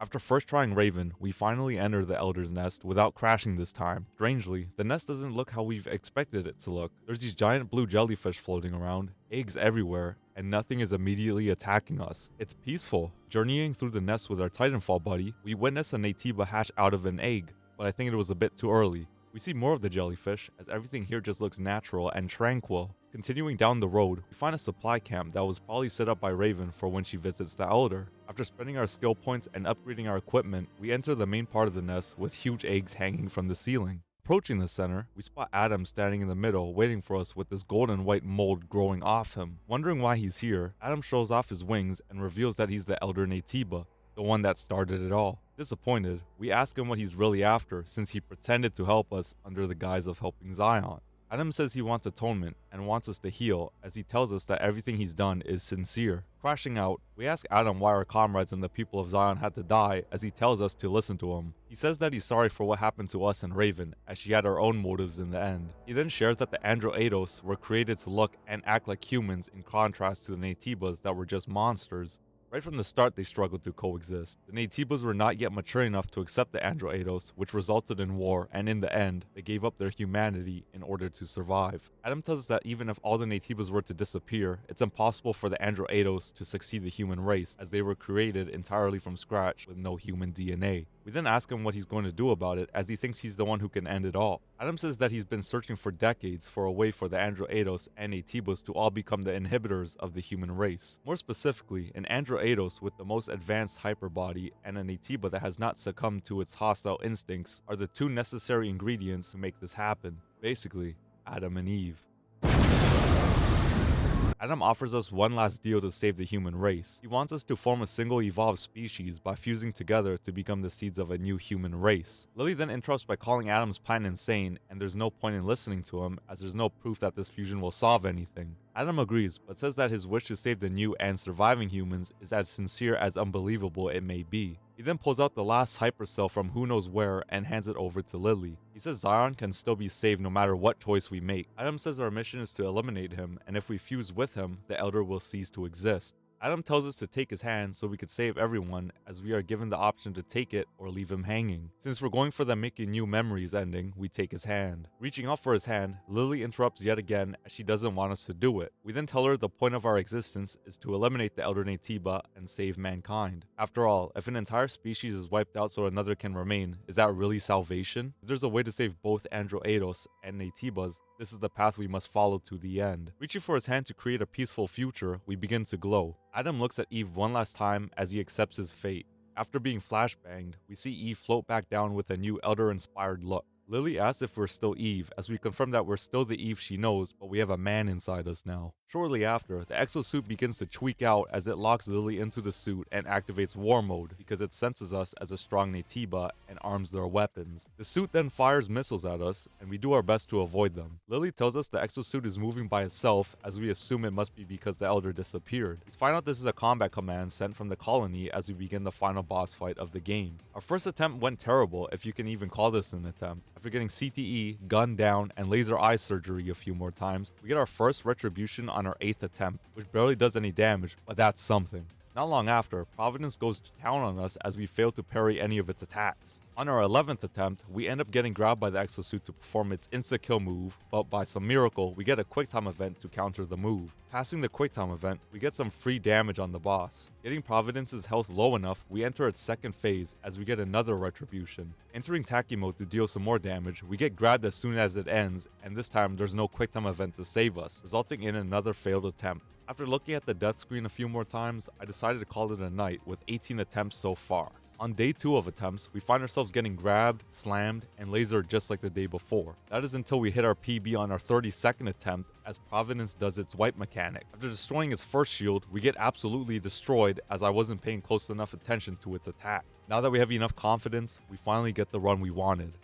[SPEAKER 1] After first trying Raven, we finally enter the Elder's Nest without crashing this time. Strangely, the nest doesn't look how we've expected it to look. There's these giant blue jellyfish floating around, eggs everywhere, and nothing is immediately attacking us. It's peaceful. Journeying through the nest with our Titanfall buddy, we witness a Natiba hatch out of an egg, but I think it was a bit too early. We see more of the jellyfish, as everything here just looks natural and tranquil. Continuing down the road, we find a supply camp that was probably set up by Raven for when she visits the Elder. After spending our skill points and upgrading our equipment, we enter the main part of the nest with huge eggs hanging from the ceiling. Approaching the center, we spot Adam standing in the middle waiting for us with this golden white mold growing off him. Wondering why he's here, Adam shows off his wings and reveals that he's the Elder Natiba, the one that started it all. Disappointed, we ask him what he's really after since he pretended to help us under the guise of helping Zion. Adam says he wants atonement and wants us to heal, as he tells us that everything he's done is sincere. Crashing out, we ask Adam why our comrades and the people of Zion had to die, as he tells us to listen to him. He says that he's sorry for what happened to us and Raven, as she had her own motives in the end. He then shares that the EIDOS were created to look and act like humans in contrast to the Natibas that were just monsters. Right from the start, they struggled to coexist. The Natibas were not yet mature enough to accept the EIDOS, which resulted in war, and in the end, they gave up their humanity in order to survive. Adam tells us that even if all the Natibas were to disappear, it's impossible for the EIDOS to succeed the human race, as they were created entirely from scratch with no human DNA. We then ask him what he's going to do about it, as he thinks he's the one who can end it all. Adam says that he's been searching for decades for a way for the EIDOS and Natibas to all become the inhibitors of the human race. More specifically, an EIDOS with the most advanced hyperbody and a Natiba that has not succumbed to its hostile instincts are the two necessary ingredients to make this happen. Basically, Adam and Eve. Adam offers us one last deal to save the human race. He wants us to form a single evolved species by fusing together to become the seeds of a new human race. Lily then interrupts by calling Adam's plan insane, and there's no point in listening to him, as there's no proof that this fusion will solve anything. Adam agrees, but says that his wish to save the new and surviving humans is as sincere as unbelievable it may be. He then pulls out the last hypercell from who knows where and hands it over to Lily. He says Zion can still be saved no matter what choice we make. Adam says our mission is to eliminate him, and if we fuse with him, the Elder will cease to exist. Adam tells us to take his hand so we could save everyone, as we are given the option to take it or leave him hanging. Since we're going for the making new memories ending, we take his hand. Reaching out for his hand, Lily interrupts yet again, as she doesn't want us to do it. We then tell her the point of our existence is to eliminate the Elder Natiba and save mankind. After all, if an entire species is wiped out so another can remain, is that really salvation? If there's a way to save both EIDOS and Natibas, this is the path we must follow to the end. Reaching for his hand to create a peaceful future, we begin to glow. Adam looks at Eve one last time as he accepts his fate. After being flashbanged, we see Eve float back down with a new Elder-inspired look. Lily asks if we're still Eve, as we confirm that we're still the Eve she knows, but we have a man inside us now. Shortly after, the exosuit begins to tweak out as it locks Lily into the suit and activates war mode because it senses us as a strong Naytiba and arms their weapons. The suit then fires missiles at us, and we do our best to avoid them. Lily tells us the exosuit is moving by itself, as we assume it must be because the Elder disappeared. We find out this is a combat command sent from the colony as we begin the final boss fight of the game. Our first attempt went terrible, if you can even call this an attempt. After getting CTE, gunned down, and laser eye surgery a few more times, we get our first retribution on our 8th attempt, which barely does any damage, but that's something. Not long after, Providence goes to town on us as we fail to parry any of its attacks. On our 11th attempt, we end up getting grabbed by the exosuit to perform its insta-kill move, but by some miracle, we get a quicktime event to counter the move. Passing the quicktime event, we get some free damage on the boss. Getting Providence's health low enough, we enter its second phase as we get another retribution. Entering Taki mode to deal some more damage, we get grabbed as soon as it ends, and this time there's no quicktime event to save us, resulting in another failed attempt. After looking at the death screen a few more times, I decided to call it a night with 18 attempts so far. On day 2 of attempts, we find ourselves getting grabbed, slammed, and lasered just like the day before. That is until we hit our PB on our 32nd attempt as Providence does its wipe mechanic. After destroying its first shield, we get absolutely destroyed as I wasn't paying close enough attention to its attack. Now that we have enough confidence, we finally get the run we wanted.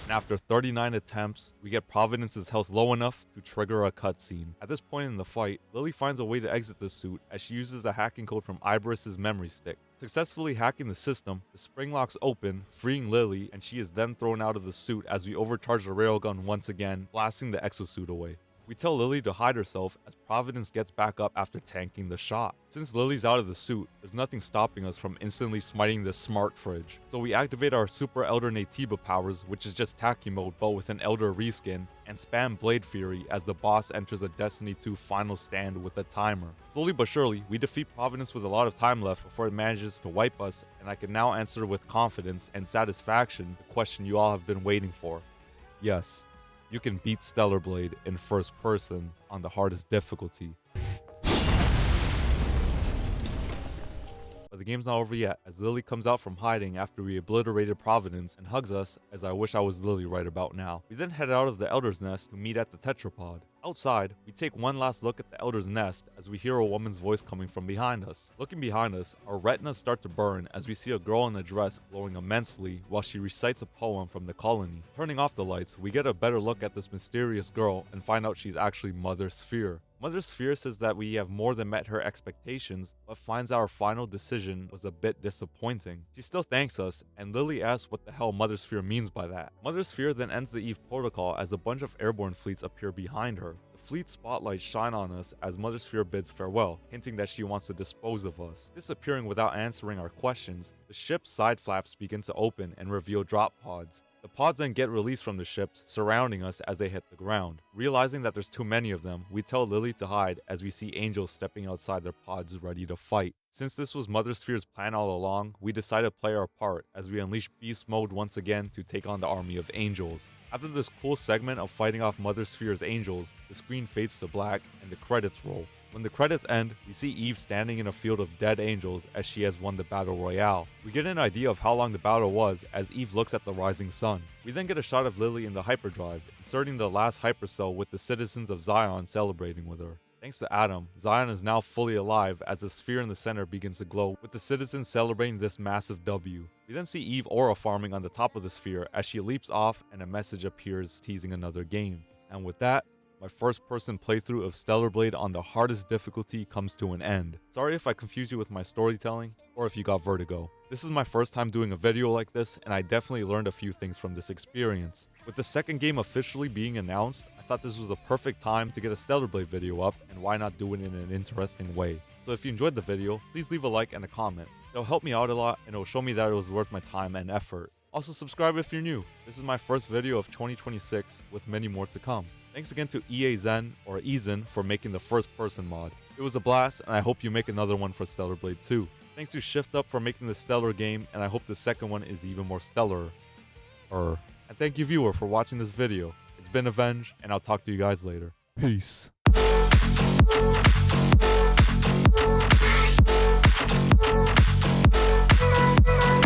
[SPEAKER 1] and after 39 attempts, we get Providence's health low enough to trigger a cutscene. At this point in the fight, Lily finds a way to exit the suit as she uses a hacking code from Iberis's memory stick. Successfully hacking the system, the spring locks open, freeing Lily, and she is then thrown out of the suit as we overcharge the railgun once again, blasting the exosuit away. We tell Lily to hide herself as Providence gets back up after tanking the shot. Since Lily's out of the suit, there's nothing stopping us from instantly smiting the smart fridge. So we activate our Super Elder Naytiba powers, which is just Taki mode but with an Elder reskin, and spam Blade Fury as the boss enters a Destiny 2 final stand with a timer. Slowly but surely, we defeat Providence with a lot of time left before it manages to wipe us, and I can now answer with confidence and satisfaction the question you all have been waiting for. Yes, you can beat Stellar Blade in first person on the hardest difficulty. But the game's not over yet, as Lily comes out from hiding after we obliterated Providence and hugs us as I wish I was Lily right about now. We then head out of the Elder's Nest to meet at the Tetrapod. Outside, we take one last look at the Elder's Nest as we hear a woman's voice coming from behind us. Looking behind us, our retinas start to burn as we see a girl in a dress glowing immensely while she recites a poem from the colony. Turning off the lights, we get a better look at this mysterious girl and find out she's actually Mother Sphere. Mother Sphere says that we have more than met her expectations, but finds our final decision was a bit disappointing. She still thanks us, and Lily asks what the hell Mother Sphere means by that. Mother Sphere then ends the EVE protocol as a bunch of airborne fleets appear behind her. The fleet spotlights shine on us as Mother Sphere bids farewell, hinting that she wants to dispose of us. Disappearing without answering our questions, the ship's side flaps begin to open and reveal drop pods. The pods then get released from the ships, surrounding us as they hit the ground. Realizing that there's too many of them, we tell Lily to hide as we see angels stepping outside their pods ready to fight. Since this was Mother Sphere's plan all along, we decide to play our part as we unleash beast mode once again to take on the army of angels. After this cool segment of fighting off Mother Sphere's angels, the screen fades to black and the credits roll. When the credits end, we see Eve standing in a field of dead angels as she has won the battle royale. We get an idea of how long the battle was as Eve looks at the rising sun. We then get a shot of Lily in the hyperdrive, inserting the last hypercell with the citizens of Zion celebrating with her. Thanks to Adam, XION is now fully alive as the sphere in the center begins to glow, with the citizens celebrating this massive W. We then see Eve aura farming on the top of the sphere as she leaps off and a message appears teasing another game. And with that, my first person playthrough of Stellar Blade on the hardest difficulty comes to an end. Sorry if I confused you with my storytelling, or if you got vertigo. This is my first time doing a video like this, and I definitely learned a few things from this experience. With the second game officially being announced, I thought this was a perfect time to get a Stellar Blade video up, and why not do it in an interesting way. So if you enjoyed the video, please leave a like and a comment. It'll help me out a lot, and it'll show me that it was worth my time and effort. Also subscribe if you're new. This is my first video of 2026, with many more to come. Thanks again to EAZEN or EAZEN for making the first person mod. It was a blast, and I hope you make another one for Stellar Blade 2. Thanks to Shift Up for making the stellar game, and I hope the second one is even more stellar. And thank you viewer for watching this video. It's been Avenge, and I'll talk to you guys later. Peace.